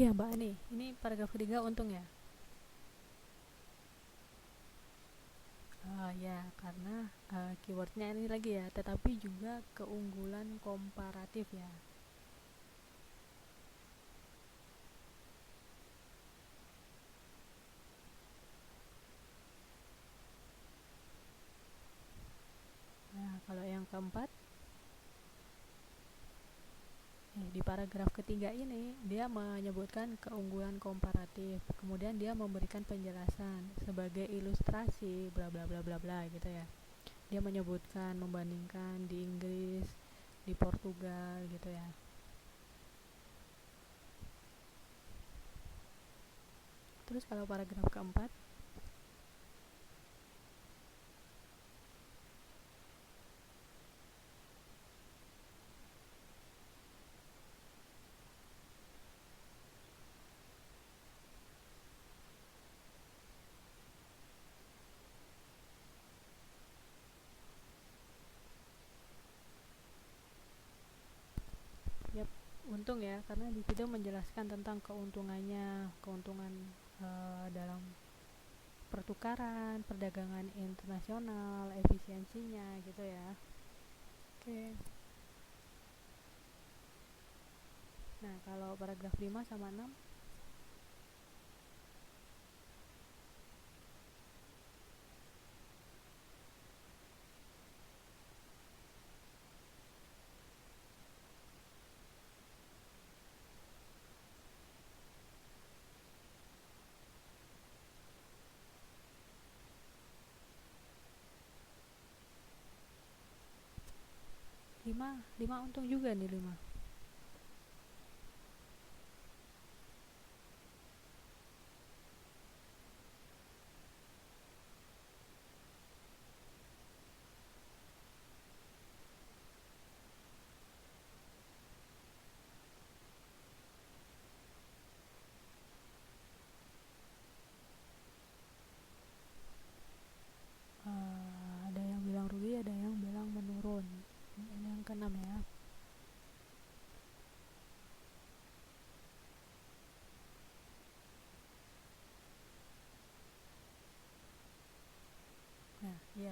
Iya Mbak nih, ini paragraf ketiga untung ya. Ya karena keywordnya ini lagi ya, tetapi juga keunggulan komparatif ya. Nah kalau yang keempat, di paragraf ketiga ini dia menyebutkan keunggulan komparatif, kemudian dia memberikan penjelasan sebagai ilustrasi bla bla bla bla bla gitu ya. Dia menyebutkan membandingkan di Inggris, di Portugal gitu ya. Terus kalau paragraf keempat, ya untung ya, karena di situ menjelaskan tentang keuntungannya, keuntungan dalam pertukaran, perdagangan internasional, efisiensinya gitu ya. Oke. Nah, kalau paragraf 5 sama 6, lima untung juga nih 5.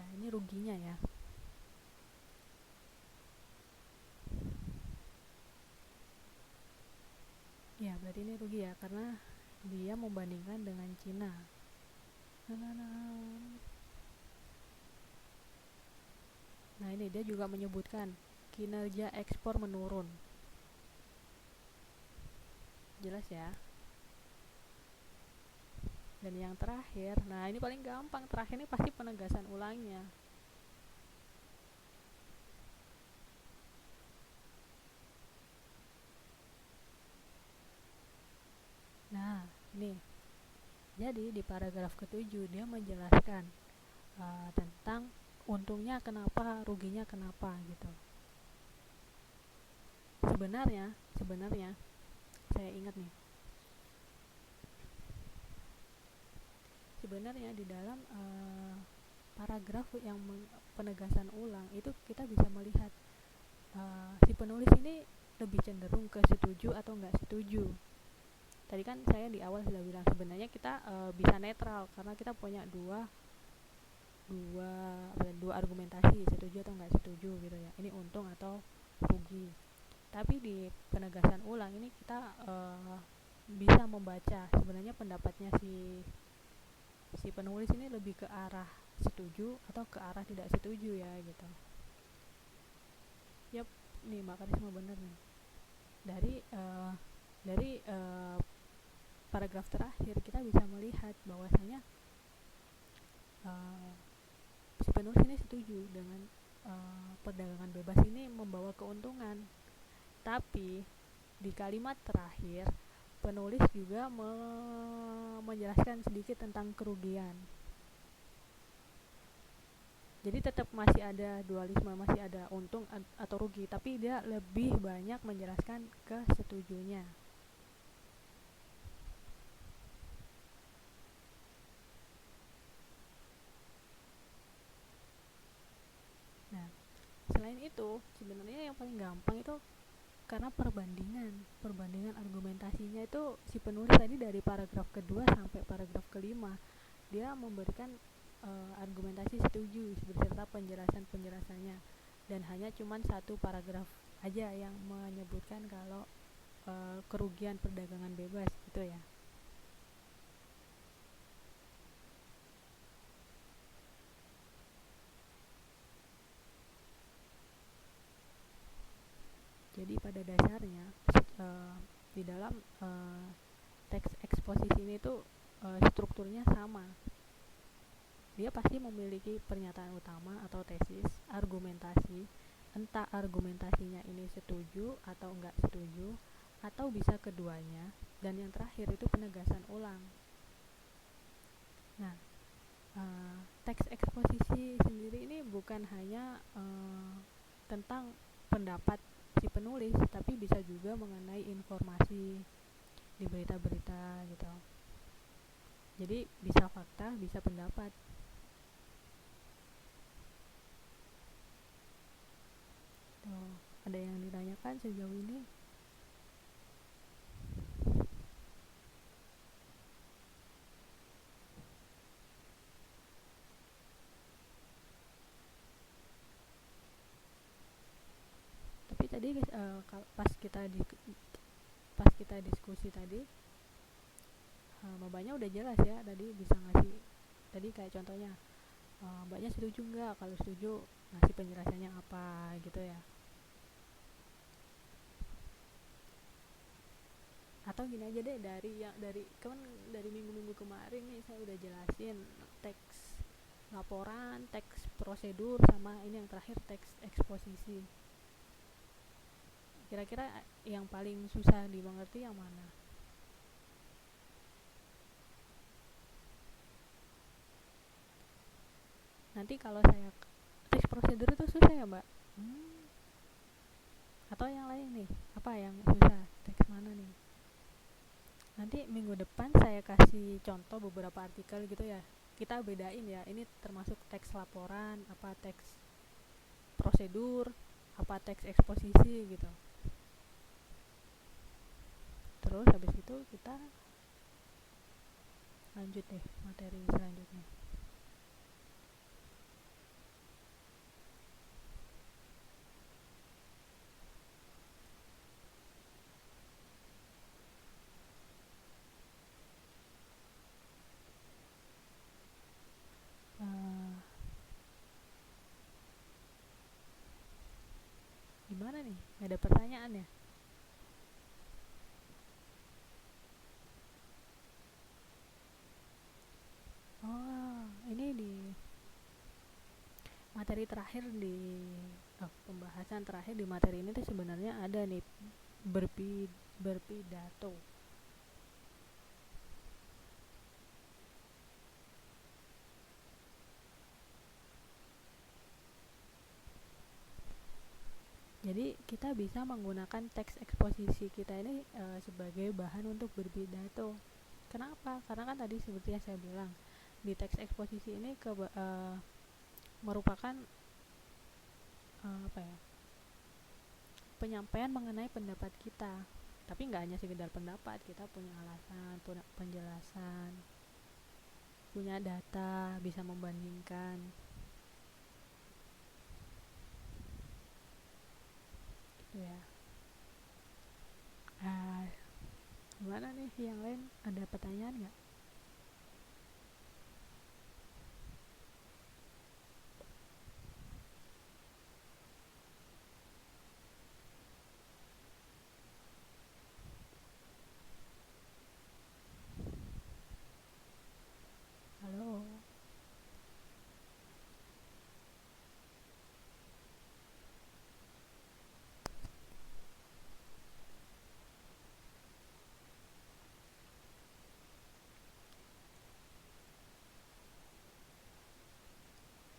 Ya, ini ruginya ya. Ya, berarti ini rugi ya, karena dia membandingkan dengan Cina. Nah, ini dia juga menyebutkan kinerja ekspor menurun. Jelas ya. Dan yang terakhir, nah ini paling gampang, terakhir ini pasti penegasan ulangnya. Nah, ini. Jadi di paragraf ke-7 dia menjelaskan tentang untungnya kenapa, ruginya kenapa gitu. Sebenarnya saya ingat nih. Sebenarnya di dalam paragraf yang penegasan ulang itu kita bisa melihat si penulis ini lebih cenderung ke setuju atau enggak setuju. Tadi kan saya di awal sudah bilang sebenarnya kita bisa netral karena kita punya dua argumentasi, setuju atau enggak setuju gitu ya. Ini untung atau rugi. Tapi di penegasan ulang ini kita bisa membaca sebenarnya pendapatnya si penulis ini lebih ke arah setuju atau ke arah tidak setuju ya gitu. Yap, nih makarisme bener nih. Dari paragraf terakhir kita bisa melihat bahwasanya si penulis ini setuju dengan perdagangan bebas ini membawa keuntungan. Tapi di kalimat terakhir penulis juga menjelaskan sedikit tentang kerugian. Jadi tetap masih ada dualisme, masih ada untung atau rugi, tapi dia lebih banyak menjelaskan ke setujunya. Nah, selain itu sebenarnya yang paling gampang itu karena perbandingan argumentasinya itu si penulis tadi dari paragraf kedua sampai paragraf kelima dia memberikan argumentasi setuju beserta penjelasannya, dan hanya cuman satu paragraf aja yang menyebutkan kalau kerugian perdagangan bebas gitu ya. Jadi pada dasarnya di dalam teks eksposisi ini tuh strukturnya sama. Dia pasti memiliki pernyataan utama atau tesis, argumentasi, entah argumentasinya ini setuju atau enggak setuju, atau bisa keduanya, dan yang terakhir itu penegasan ulang. Nah, teks eksposisi sendiri ini bukan hanya tentang pendapat si penulis, tapi bisa juga mengenai informasi di berita-berita gitu. Jadi bisa fakta, bisa pendapat. Tuh, ada yang ditanyakan sejauh ini? Tapi tadi pas kita diskusi tadi, mbaknya udah jelas ya, tadi bisa ngasih, tadi kayak contohnya mbaknya setuju nggak, kalau setuju ngasih penjelasannya apa gitu ya. Atau gini aja deh, dari minggu-minggu kemarin nih saya udah jelasin teks laporan, teks prosedur, sama ini yang terakhir teks eksposisi. Kira-kira yang paling susah dimengerti yang mana? Nanti kalau saya teks prosedur itu susah ya mbak? Atau yang lain nih, apa yang susah, teks mana nih? Nanti minggu depan saya kasih contoh beberapa artikel gitu ya, kita bedain ya, ini termasuk teks laporan, apa teks prosedur, apa teks eksposisi gitu. Terus habis itu kita lanjut deh materi selanjutnya. ada pertanyaan ya? Oh, ini di materi terakhir di pembahasan terakhir di materi ini tuh sebenarnya ada nih berpidato. Jadi kita bisa menggunakan teks eksposisi kita ini sebagai bahan untuk berpidato. Kenapa? Karena kan tadi seperti yang saya bilang, di teks eksposisi ini merupakan apa ya? Penyampaian mengenai pendapat kita. Tapi nggak hanya sekedar pendapat, kita punya alasan, punya penjelasan, punya data, bisa membandingkan. Gitu ya. Gimana nih yang lain, ada pertanyaan nggak? Halo.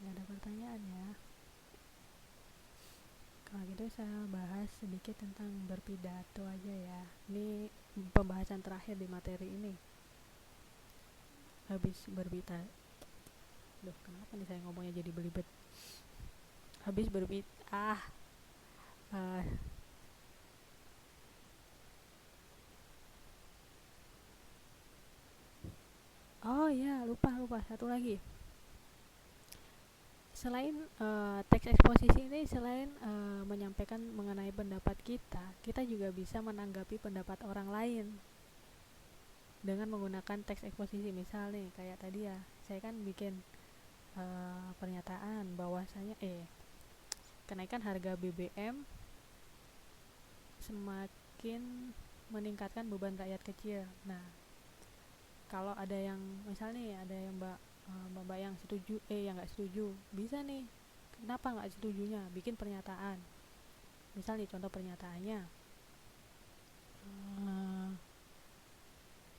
Nggak ada pertanyaan ya. Kalau gitu saya bahas sedikit tentang berpidato aja ya. Ini pembahasan terakhir di materi ini. Habis berbicara, duh kenapa nih saya ngomongnya jadi belibet. Habis uh, oh ya, lupa satu lagi. Selain teks eksposisi ini, selain menyampaikan mengenai pendapat kita, kita juga bisa menanggapi pendapat orang lain dengan menggunakan teks eksposisi. Misal nih, kayak tadi ya, saya kan bikin pernyataan bahwasanya kenaikan harga BBM semakin meningkatkan beban rakyat kecil. Nah, kalau ada yang misalnya nih, ada yang mbak yang setuju, yang nggak setuju, bisa nih, kenapa nggak setujunya, bikin pernyataan. Misal nih, contoh pernyataannya,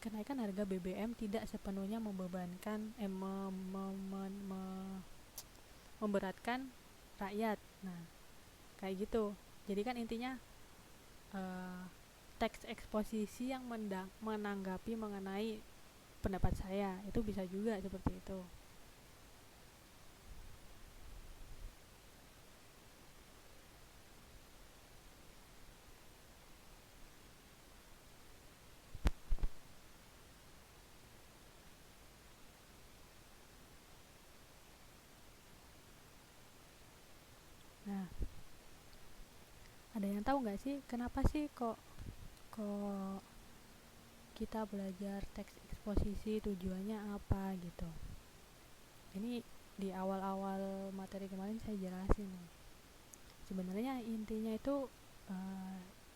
kenaikan harga BBM tidak sepenuhnya membebankan memberatkan rakyat. Nah, kayak gitu. Jadi kan intinya teks eksposisi yang menanggapi mengenai pendapat saya, itu bisa juga seperti itu. Nah, ada yang tahu nggak sih kenapa sih kok kita belajar teks eksposisi, tujuannya apa gitu? Ini di awal-awal materi kemarin saya jelasin nih. Sebenarnya intinya itu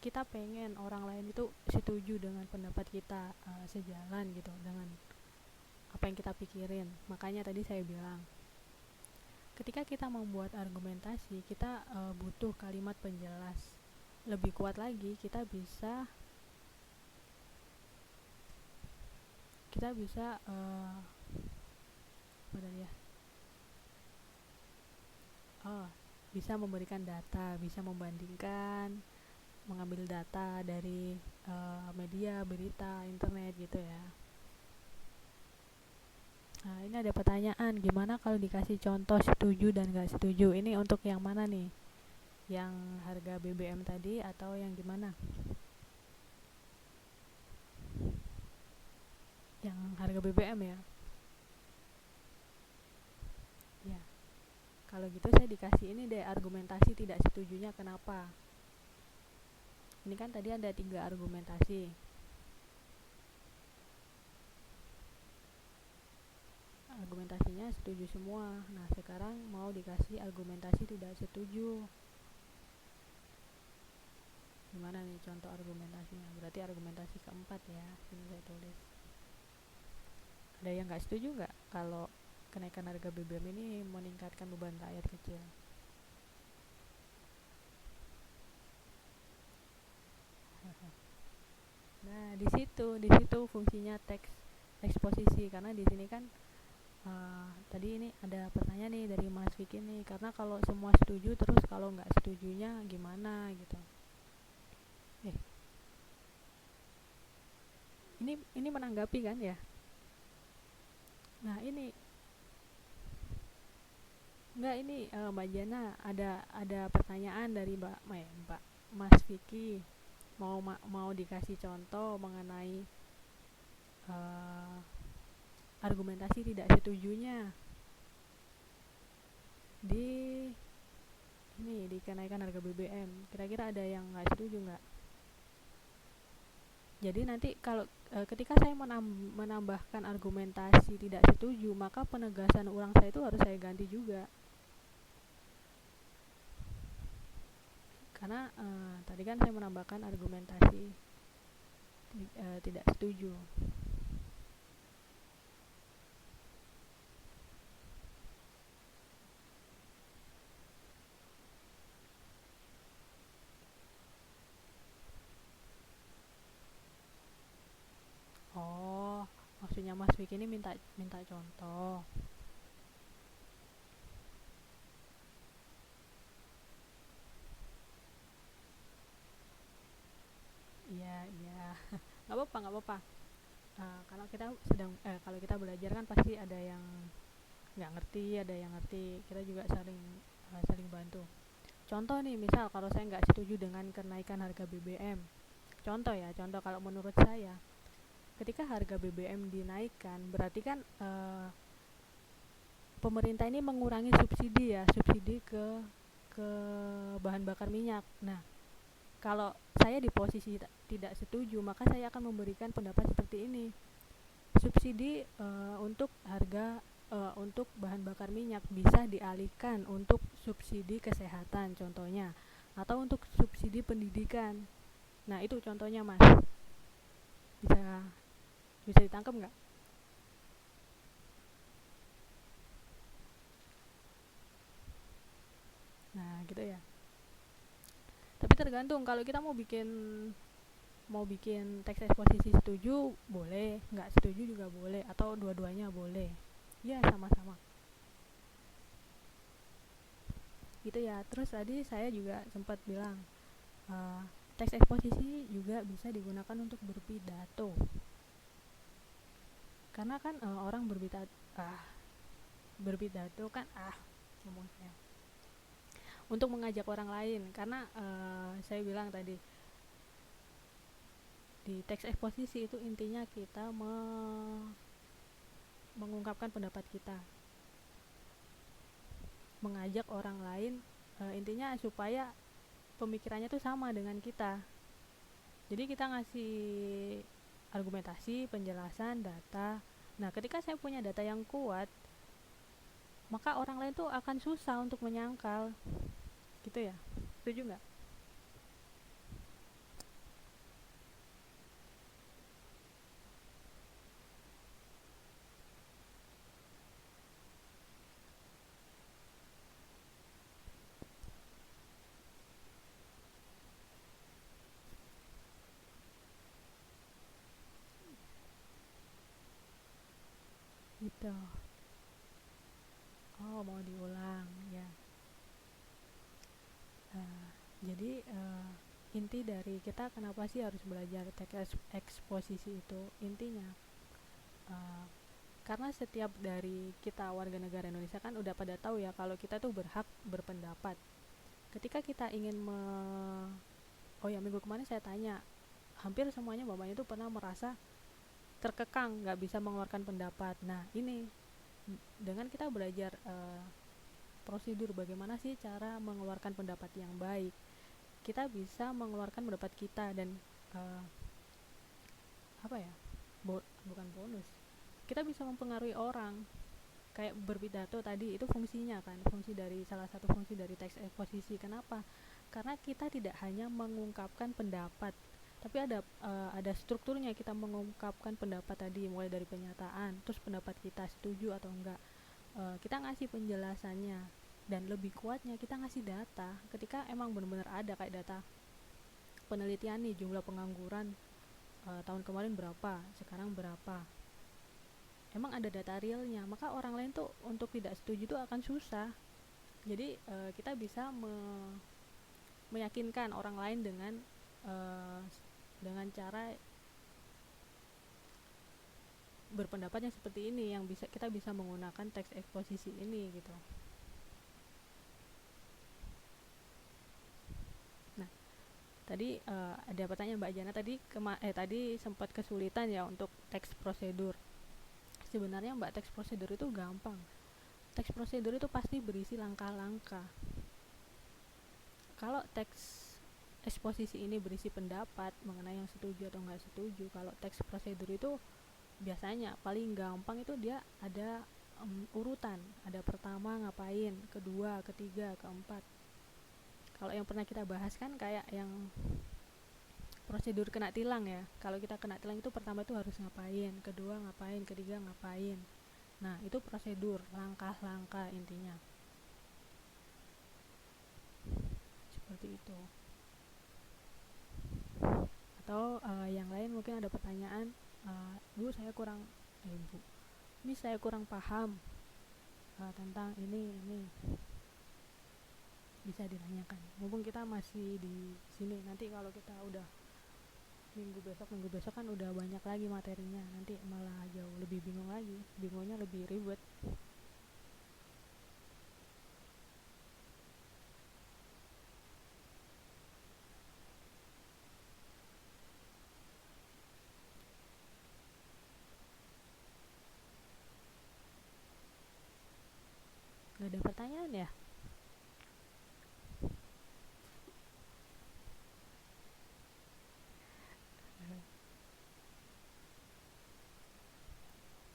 kita pengen orang lain itu setuju dengan pendapat kita, sejalan gitu dengan apa yang kita pikirin. Makanya tadi saya bilang, ketika kita membuat argumentasi, kita butuh kalimat penjelas. Lebih kuat lagi, kita bisa apa tadi ya? Bisa memberikan data, bisa membandingkan, mengambil data dari media, berita, internet gitu ya. Nah, ini ada pertanyaan, gimana kalau dikasih contoh setuju dan gak setuju? Ini untuk yang mana nih? Yang harga BBM tadi atau yang gimana? Yang harga BBM ya? Ya, kalau gitu saya dikasih ini deh, argumentasi tidak setujunya kenapa. Ini kan tadi ada 3 argumentasi. Argumentasinya setuju semua. Nah, sekarang mau dikasih argumentasi tidak setuju. gimana nih contoh argumentasinya? Berarti argumentasi keempat ya, sini saya tulis. Ada yang nggak setuju nggak kalau kenaikan harga BBM ini meningkatkan beban rakyat kecil? Nah, di situ fungsinya teks eksposisi, karena di sini kan tadi ini ada pertanyaan nih dari Mas Vicky nih, karena kalau semua setuju terus kalau nggak setujunya gimana gitu. Eh, ini menanggapi kan ya? Nah, ini enggak, ini Mbak Jana ada pertanyaan dari Mbak Mas Vicky, mau dikasih contoh mengenai uh, argumentasi tidak setujunya di di kenaikan harga BBM. Kira-kira ada yang nggak setuju nggak? Jadi nanti kalau ketika saya menambahkan argumentasi tidak setuju, maka penegasan ulang saya itu harus saya ganti juga, karena tadi kan saya menambahkan argumentasi tidak setuju. Oh, maksudnya Mas Vicky ini minta minta contoh. Iya, iya. Nggak apa-apa, nggak apa-apa. Kalau kita kalau kita belajar kan pasti ada yang nggak ngerti, ada yang ngerti. Kita juga saling bantu. Contoh nih, misal kalau saya nggak setuju dengan kenaikan harga BBM. Contoh ya, contoh kalau menurut saya, ketika harga BBM dinaikkan, berarti kan pemerintah ini mengurangi subsidi ya, subsidi ke bahan bakar minyak. Nah, kalau saya di posisi tidak setuju, maka saya akan memberikan pendapat seperti ini. Subsidi untuk bahan bakar minyak bisa dialihkan untuk subsidi kesehatan contohnya, atau untuk subsidi pendidikan. Nah, itu contohnya, Mas. Bisa bisa ditangkap nggak? Nah, gitu ya. Tapi tergantung, kalau kita mau bikin teks eksposisi setuju boleh, nggak setuju juga boleh, atau dua-duanya boleh. Ya, sama-sama. Gitu ya. Terus tadi saya juga sempat bilang uh, teks eksposisi juga bisa digunakan untuk berpidato. Karena kan orang berpidato kan ngomong saya untuk mengajak orang lain, karena saya bilang tadi di teks eksposisi itu intinya kita mengungkapkan pendapat kita, mengajak orang lain, intinya supaya pemikirannya tuh sama dengan kita. Jadi kita ngasih argumentasi, penjelasan, data. Nah, ketika saya punya data yang kuat, maka orang lain tuh akan susah untuk menyangkal. Gitu ya. Setuju nggak? Gitu. Oh, mau diulang ya. Uh, jadi inti dari kita kenapa sih harus belajar teks eksposisi itu, intinya uh, karena setiap dari kita warga negara Indonesia kan udah pada tahu ya kalau kita tuh berhak berpendapat. Ketika kita ingin oh ya, minggu kemarin saya tanya, hampir semuanya bapaknya itu pernah merasa terkekang nggak bisa mengeluarkan pendapat. Nah, ini dengan kita belajar prosedur bagaimana sih cara mengeluarkan pendapat yang baik, kita bisa mengeluarkan pendapat kita dan uh, apa ya, bukan bonus, kita bisa mempengaruhi orang. Kayak berpidato tadi itu fungsinya kan, salah satu fungsi dari teks eksposisi. Kenapa? Karena kita tidak hanya mengungkapkan pendapat, tapi ada strukturnya. Kita mengungkapkan pendapat tadi mulai dari pernyataan, terus pendapat kita setuju atau enggak. Kita ngasih penjelasannya, dan lebih kuatnya kita ngasih data. Ketika emang benar-benar ada kayak data penelitian nih, jumlah pengangguran tahun kemarin berapa, sekarang berapa, emang ada data realnya, maka orang lain tuh untuk tidak setuju tuh akan susah. Jadi kita bisa meyakinkan orang lain dengan cara berpendapatnya seperti ini, yang kita bisa menggunakan teks eksposisi ini gitu. Nah, tadi ada pertanyaan Mbak Jana tadi sempat kesulitan ya untuk teks prosedur. Sebenarnya teks prosedur itu gampang. Teks prosedur itu pasti berisi langkah-langkah. Kalau teks eksposisi ini berisi pendapat mengenai yang setuju atau nggak setuju, kalau teks prosedur itu biasanya paling gampang itu dia ada urutan, ada pertama ngapain, kedua, ketiga, keempat. Kalau yang pernah kita bahas kan kayak yang prosedur kena tilang ya. Kalau kita kena tilang itu pertama itu harus ngapain, kedua ngapain, ketiga ngapain. Nah, itu prosedur, langkah-langkah intinya. Seperti itu. Atau yang lain mungkin ada pertanyaan, Bu saya kurang Bu, ini saya kurang paham tentang ini bisa ditanyakan. Mumpung kita masih di sini, nanti kalau kita udah minggu besok kan udah banyak lagi materinya, nanti malah jauh lebih bingung lagi, bingungnya lebih ribet. Gak ada pertanyaan ya?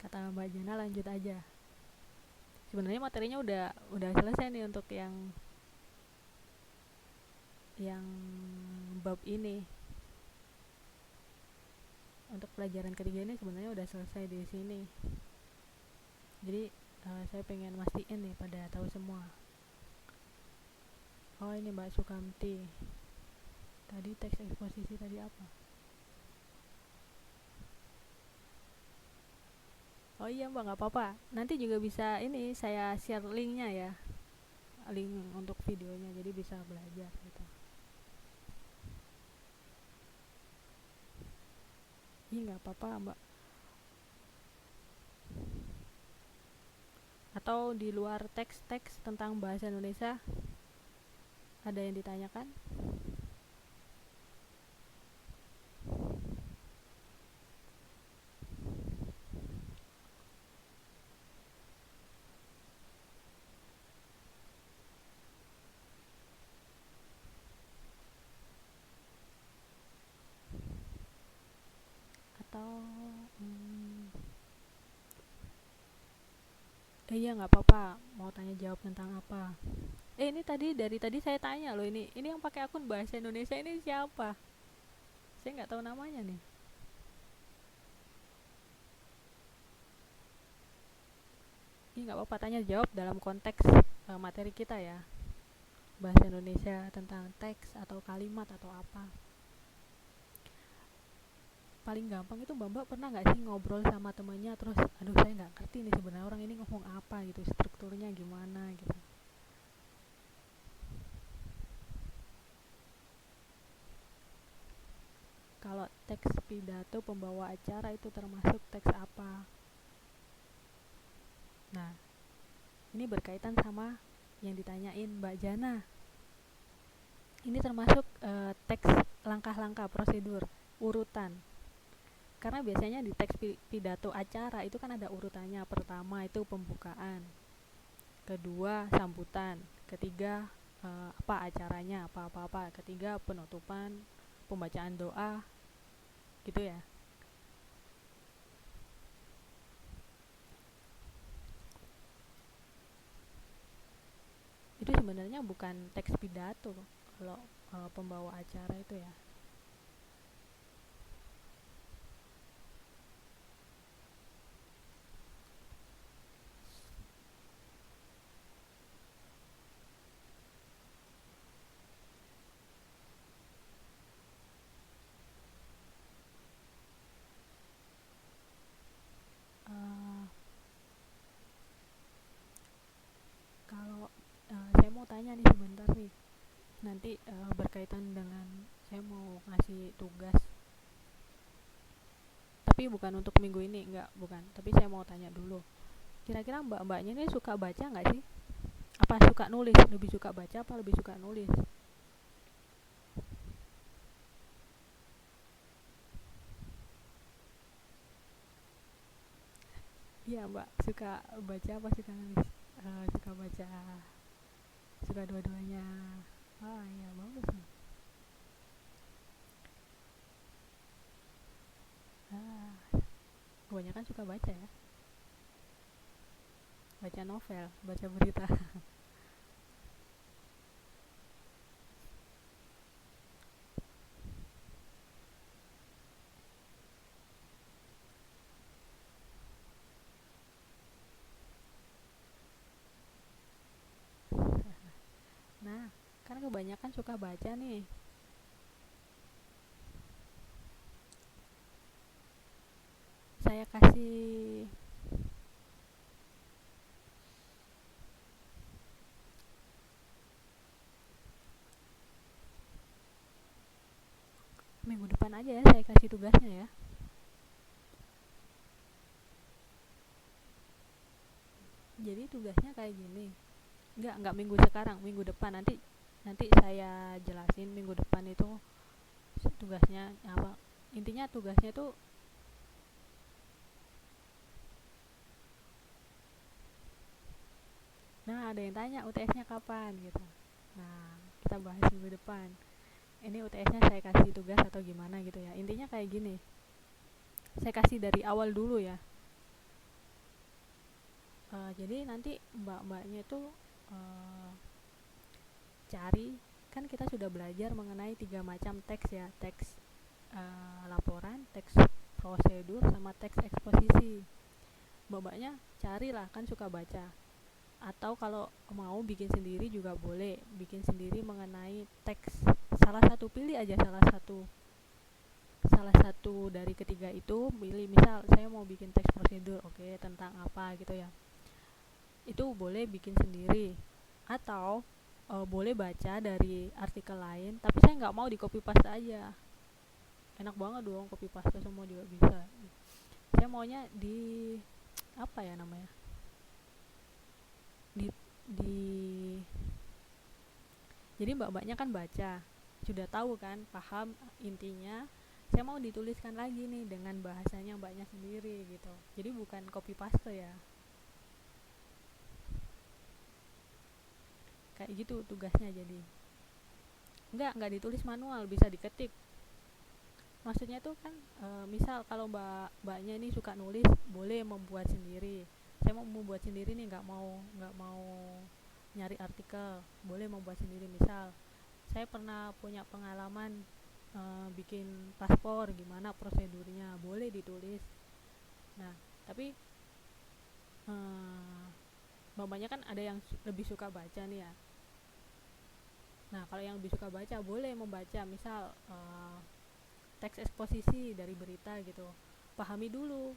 Kata Mbak Jana lanjut aja. Sebenarnya materinya udah selesai nih untuk yang bab ini. Untuk pelajaran ketiga ini sebenarnya udah selesai di sini. Jadi saya pengen mastiin nih pada tahu semua. Oh ini Mbak Sukamti. Tadi teks eksposisi tadi apa? Oh iya Mbak, nggak apa-apa. Nanti juga bisa ini saya share linknya ya, link untuk videonya, jadi bisa belajar gitu. Iya nggak apa-apa Mbak. Atau di luar teks-teks tentang bahasa Indonesia ada yang ditanyakan? Atau iya nggak apa-apa, mau tanya jawab tentang apa? Ini dari tadi saya tanya loh, ini yang pakai akun bahasa Indonesia ini siapa? Saya nggak tahu namanya nih. Ini nggak apa-apa, tanya jawab dalam konteks materi kita ya, bahasa Indonesia tentang teks atau kalimat atau apa. Paling gampang itu Mbak pernah nggak sih ngobrol sama temannya terus aduh saya nggak ngerti nih sebenarnya orang ini ngomong apa gitu, strukturnya gimana gitu. Kalau teks pidato pembawa acara itu termasuk teks apa? Nah, ini berkaitan sama yang ditanyain Mbak Jana. Ini termasuk teks langkah-langkah prosedur, urutan. Karena biasanya di teks pidato acara itu kan ada urutannya. Pertama itu pembukaan, kedua sambutan, ketiga apa acaranya, apa-apa, ketiga penutupan, pembacaan doa, gitu ya. Itu sebenarnya bukan teks pidato, kalau pembawa acara itu ya. Eh, Kalau saya mau tanya nih sebentar nih, nanti berkaitan dengan saya mau ngasih tugas, tapi bukan untuk minggu ini, enggak, bukan. Tapi saya mau tanya dulu, kira-kira mbak-mbaknya ini suka baca nggak sih? Apa suka nulis? Lebih suka baca apa lebih suka nulis? Iya mbak, suka baca apa suka nulis? Suka baca, suka dua-duanya. Ah iya, bagus nih. Ah, kebanyakan suka baca ya, baca novel, baca berita. Nah, kan kebanyakan suka baca nih. Saya kasih minggu depan aja ya, saya kasih tugasnya ya. Jadi tugasnya kayak gini. Enggak minggu sekarang, minggu depan nanti. Nanti saya jelasin minggu depan itu tugasnya apa. Intinya tugasnya tuh, nah ada yang tanya UTS-nya kapan gitu. Nah, kita bahas minggu depan. Ini UTS-nya saya kasih tugas atau gimana gitu ya. Intinya kayak gini. Saya kasih dari awal dulu ya. Jadi nanti mbak-mbaknya itu uh, cari, kan kita sudah belajar mengenai 3 macam teks ya, teks laporan, teks prosedur, sama teks eksposisi. Mbak-mbaknya carilah, kan suka baca, atau kalau mau bikin sendiri juga boleh, bikin sendiri mengenai teks. Salah satu, pilih aja salah satu dari ketiga itu, pilih. Misal saya mau bikin teks prosedur, oke, tentang apa gitu ya, itu boleh bikin sendiri. Atau boleh baca dari artikel lain, tapi saya nggak mau di copy paste aja. Enak banget dong copy paste semua juga bisa. Saya maunya di, apa ya namanya, di jadi mbak-mbaknya kan baca, sudah tahu kan, paham intinya. Saya mau dituliskan lagi nih dengan bahasanya mbaknya sendiri gitu, jadi bukan copy paste ya. Kayak gitu tugasnya. Jadi nggak ditulis manual, bisa diketik. Maksudnya tuh kan, misal kalau mbaknya ini suka nulis, boleh membuat sendiri. Saya mau membuat sendiri nih, nggak mau nyari artikel, boleh membuat sendiri. Misal saya pernah punya pengalaman bikin paspor, gimana prosedurnya, boleh ditulis. Nah, tapi mbaknya kan ada yang lebih suka baca nih ya. Nah, kalau yang lebih suka baca, boleh membaca. Misal teks eksposisi dari berita gitu, pahami dulu,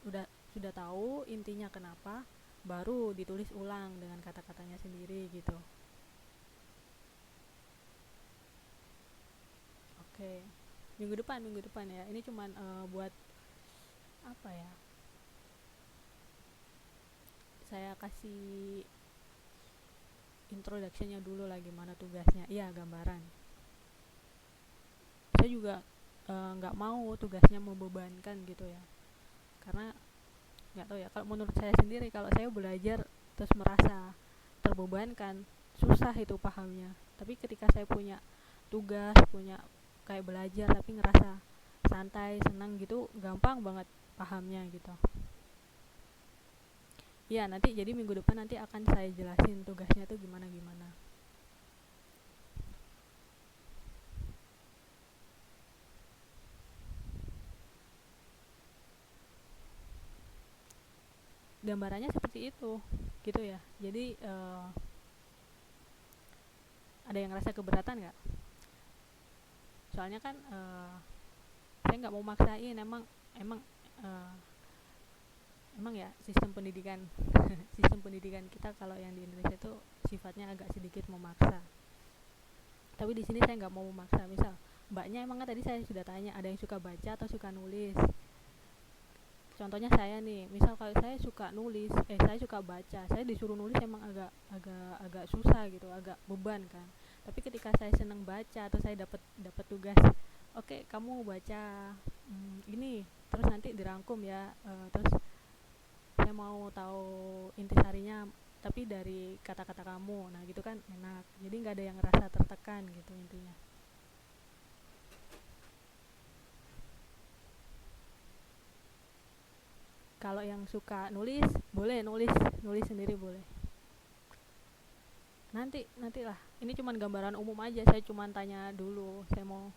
udah sudah tahu intinya kenapa, baru ditulis ulang dengan kata-katanya sendiri gitu. Oke, minggu depan ya. Ini cuman buat apa ya, saya kasih introductionnya dulu lah, gimana tugasnya. Iya, gambaran. Saya juga nggak mau tugasnya membebankan gitu ya, karena nggak tahu ya, kalau menurut saya sendiri, kalau saya belajar terus merasa terbebankan, susah itu pahamnya. Tapi ketika saya punya tugas, punya kayak belajar tapi ngerasa santai, senang gitu, gampang banget pahamnya gitu. Ya nanti, jadi minggu depan nanti akan saya jelasin tugasnya tuh gimana gimana. gambarannya seperti itu gitu ya. Jadi ada yang ngerasa keberatan nggak? Soalnya kan saya nggak mau maksain, emang uh, emang ya sistem pendidikan sistem pendidikan kita kalau yang di Indonesia itu sifatnya agak sedikit memaksa. Tapi di sini saya nggak mau memaksa. Misal mbaknya, emang kan tadi saya sudah tanya ada yang suka baca atau suka nulis. Contohnya saya nih, misal kalau saya suka nulis, saya suka baca, saya disuruh nulis emang agak susah gitu, agak beban kan. Tapi ketika saya seneng baca atau saya dapat tugas, oke, kamu baca ini, terus nanti dirangkum ya, terus saya mau tahu intisarinya tapi dari kata-kata kamu, nah gitu kan enak. Jadi nggak ada yang ngerasa tertekan gitu intinya. Kalau yang suka nulis boleh nulis sendiri boleh. Nantilah, ini cuman gambaran umum aja, saya cuman tanya dulu, saya mau.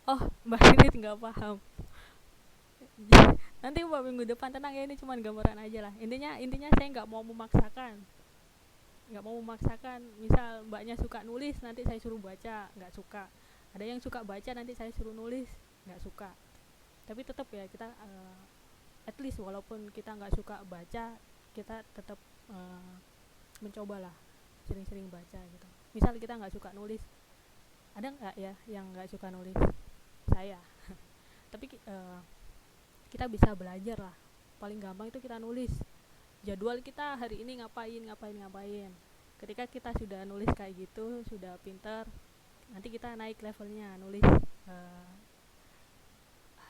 Oh, Mbak ini nggak paham. Nanti Mbak minggu depan, tenang ya, ini cuman gambaran aja lah. Intinya saya nggak mau memaksakan. Misal mbaknya suka nulis, nanti saya suruh baca, nggak suka. Ada yang suka baca, nanti saya suruh nulis, nggak suka. Tapi tetap ya kita at least walaupun kita nggak suka baca, kita tetap mencobalah sering-sering baca gitu. Misal kita nggak suka nulis, ada nggak ya yang nggak suka nulis? Saya. Tapi kita bisa belajar lah. Paling gampang itu kita nulis jadwal kita hari ini ngapain. Ketika kita sudah nulis kayak gitu, sudah pinter, nanti kita naik levelnya nulis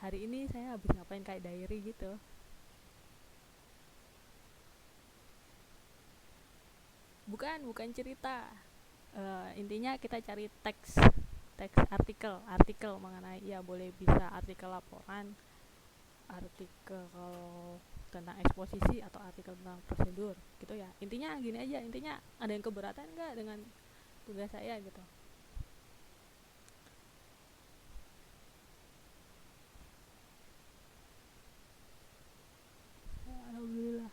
hari ini saya habis ngapain, kayak diary gitu. Bukan cerita. Intinya kita cari teks artikel mengenai, ya boleh bisa artikel laporan, artikel tentang eksposisi, atau artikel tentang prosedur gitu ya. Intinya gini aja, ada yang keberatan nggak dengan tugas saya gitu. Alhamdulillah.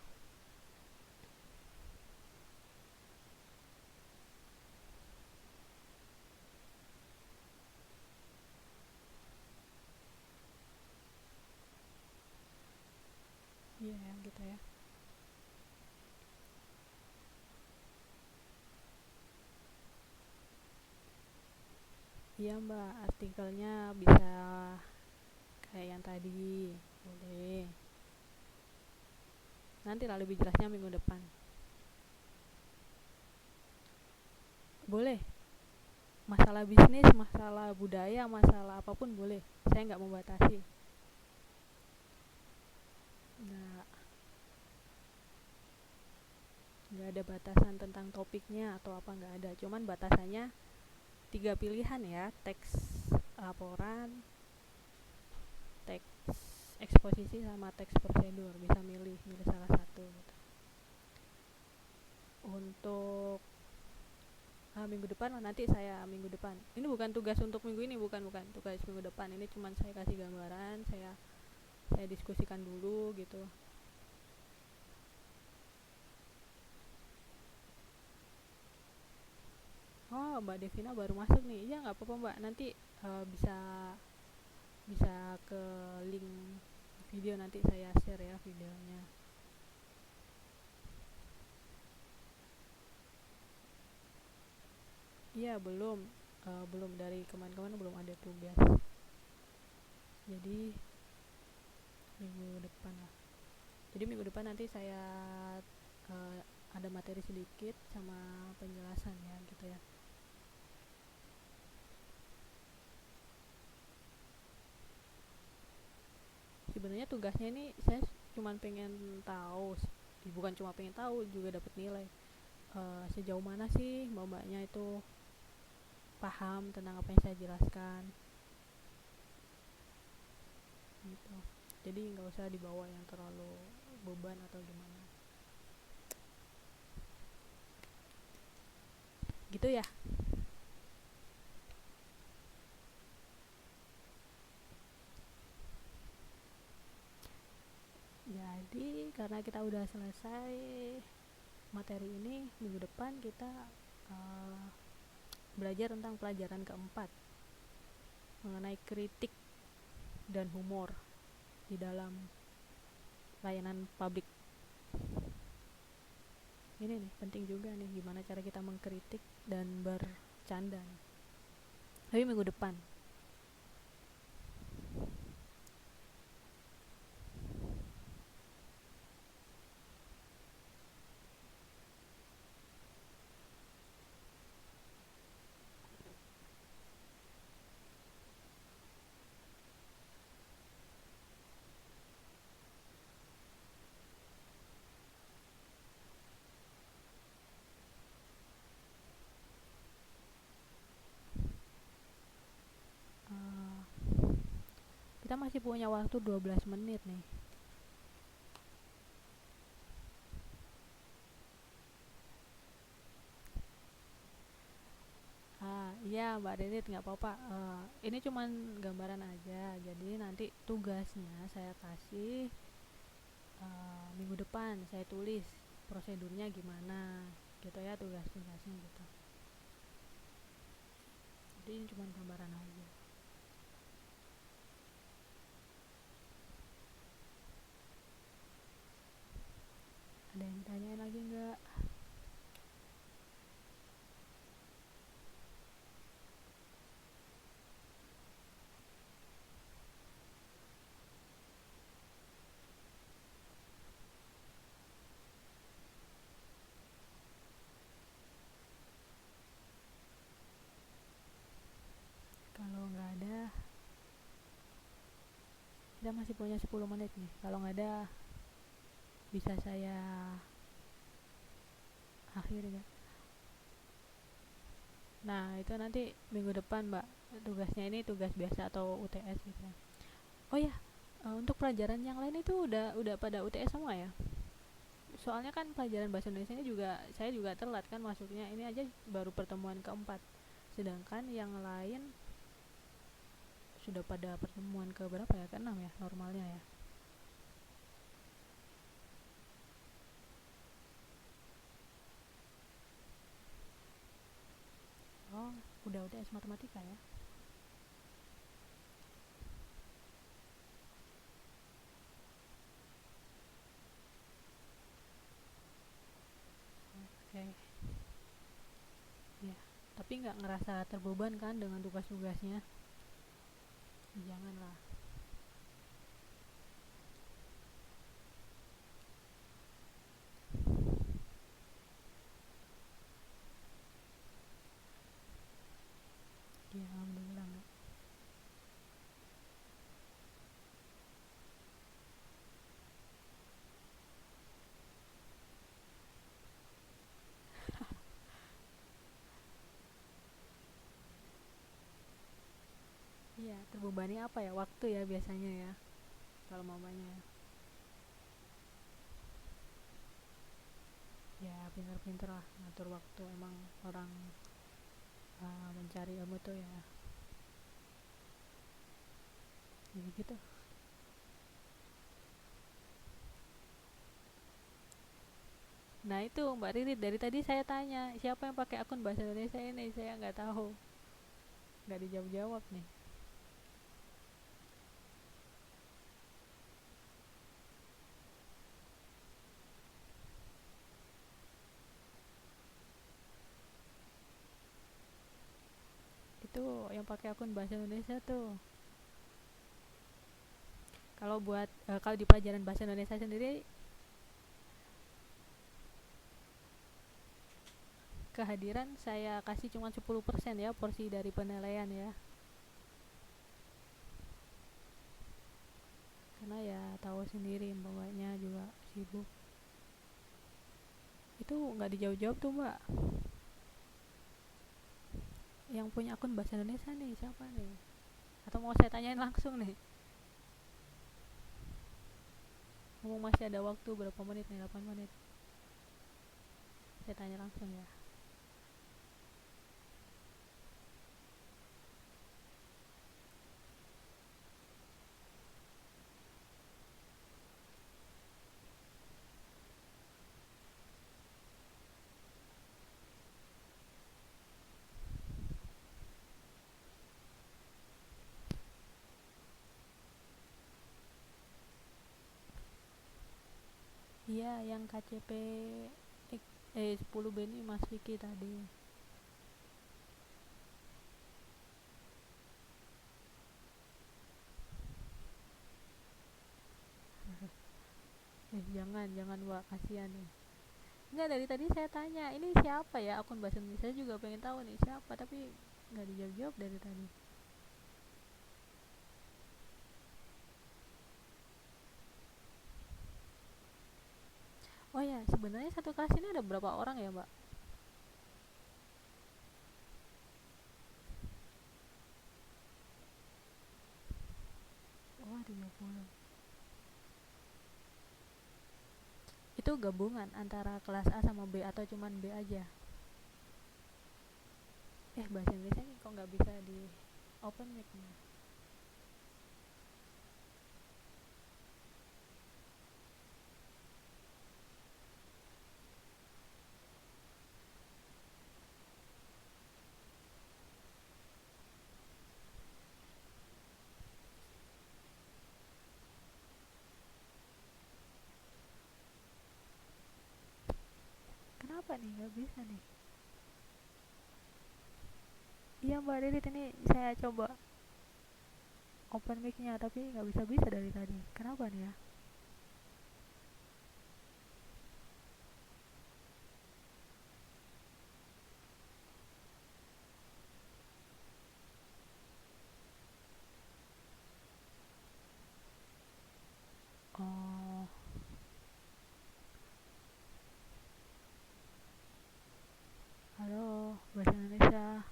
Iya ya, gitu ya. Iya Mbak, artikelnya bisa kayak yang tadi, boleh. Nanti lah lebih jelasnya minggu depan. Boleh. Masalah bisnis, masalah budaya, masalah apapun boleh. Saya nggak membatasi. Nggak, nggak ada batasan tentang topiknya atau apa, nggak ada. Cuman batasannya 3 pilihan ya, teks laporan, teks eksposisi, sama teks prosedur. Bisa milih salah satu gitu. Untuk minggu depan, nanti saya minggu depan. Ini bukan tugas untuk minggu ini, bukan tugas minggu depan. Ini cuman saya kasih gambaran, saya diskusikan dulu gitu. Oh, Mbak Devina baru masuk nih. Iya, nggak apa-apa Mbak. Nanti bisa bisa ke link video, nanti saya share ya videonya. Iya, belum dari kemarin-kemarin belum ada tugas. Jadi minggu depan lah. Jadi minggu depan nanti saya uh, ada materi sedikit sama penjelasan ya gitu ya. Sebenarnya tugasnya ini saya cuma pengen tahu, bukan cuma pengen tahu, juga dapat nilai. Sejauh mana sih mbaknya itu paham tentang apa yang saya jelaskan gitu. Jadi nggak usah dibawa yang terlalu beban atau gimana gitu ya. Jadi Jadi karena kita udah selesai materi ini, minggu depan kita uh, belajar tentang pelajaran keempat mengenai kritik dan humor di dalam layanan publik. Ini nih penting juga nih, gimana cara kita mengkritik dan bercanda nih. Tapi minggu depan. uh, Kita masih punya waktu 12 menit nih. Iya Mbak Didit, nggak apa-apa. Ini cuman gambaran aja. Jadi nanti tugasnya saya kasih minggu depan, saya tulis prosedurnya gimana, gitu ya, tugas-tugasnya gitu. Jadi ini cuman gambaran aja. Ada yang tanyain lagi nggak? Kalau nggak ada, kita masih punya 10 menit nih. Kalau nggak ada, bisa saya akhiri ya. Nah itu nanti minggu depan Mbak, tugasnya ini tugas biasa atau UTS gitu ya. Oh ya, untuk pelajaran yang lain itu udah pada UTS semua ya? Soalnya kan pelajaran bahasa Indonesia ini juga saya juga telat kan masuknya, ini aja baru pertemuan keempat, sedangkan yang lain sudah pada pertemuan ke berapa ya, ke 6 ya normalnya ya. Oh udah UTS matematika ya. Oke ya, tapi nggak ngerasa terbeban kan dengan tugas-tugasnya? Janganlah. Ya alhamdulillah nggak. Iya, terbebani apa ya, waktu ya biasanya ya kalau mamanya. Ya pinter-pinter lah ngatur waktu, emang orang mencari ilmu tuh ya jadi gitu. Nah itu Mbak Riri, dari tadi saya tanya siapa yang pakai akun bahasa Indonesia ini, saya nggak tahu, nggak dijawab-jawab nih. Itu yang pakai akun bahasa Indonesia tuh. Kalau buat kalau di pelajaran bahasa Indonesia sendiri, kehadiran saya kasih cuma 10% ya porsi dari penilaian ya, karena ya tahu sendiri mbaknya juga sibuk. Itu nggak dijawab-jawab tuh Mbak, yang punya akun bahasa Indonesia nih siapa nih, atau mau saya tanyain langsung nih? Ngomong masih ada waktu berapa menit nih, 8 menit, saya tanya langsung ya. Iya, yang KCP 10B ini Mas Vicky tadi. Jangan jangan Wak, kasihan nih. Enggak, dari tadi saya tanya ini siapa ya, akun bahasa Indonesia juga pengen tahu nih siapa, tapi nggak dijawab-jawab dari tadi. Oh ya, sebenarnya satu kelas ini ada berapa orang ya, Mbak? Oh, 30. Itu gabungan antara kelas A sama B atau cuman B aja? Bahasa Indonesia nih kok nggak bisa di open mic nih? Kenapa nih nggak bisa nih? Iya Mbak Didit, ini saya coba open mic-nya tapi nggak bisa-bisa dari tadi. Kenapa nih ya? Oh, halo, bahasa Indonesia.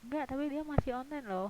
Enggak, tapi dia masih online loh.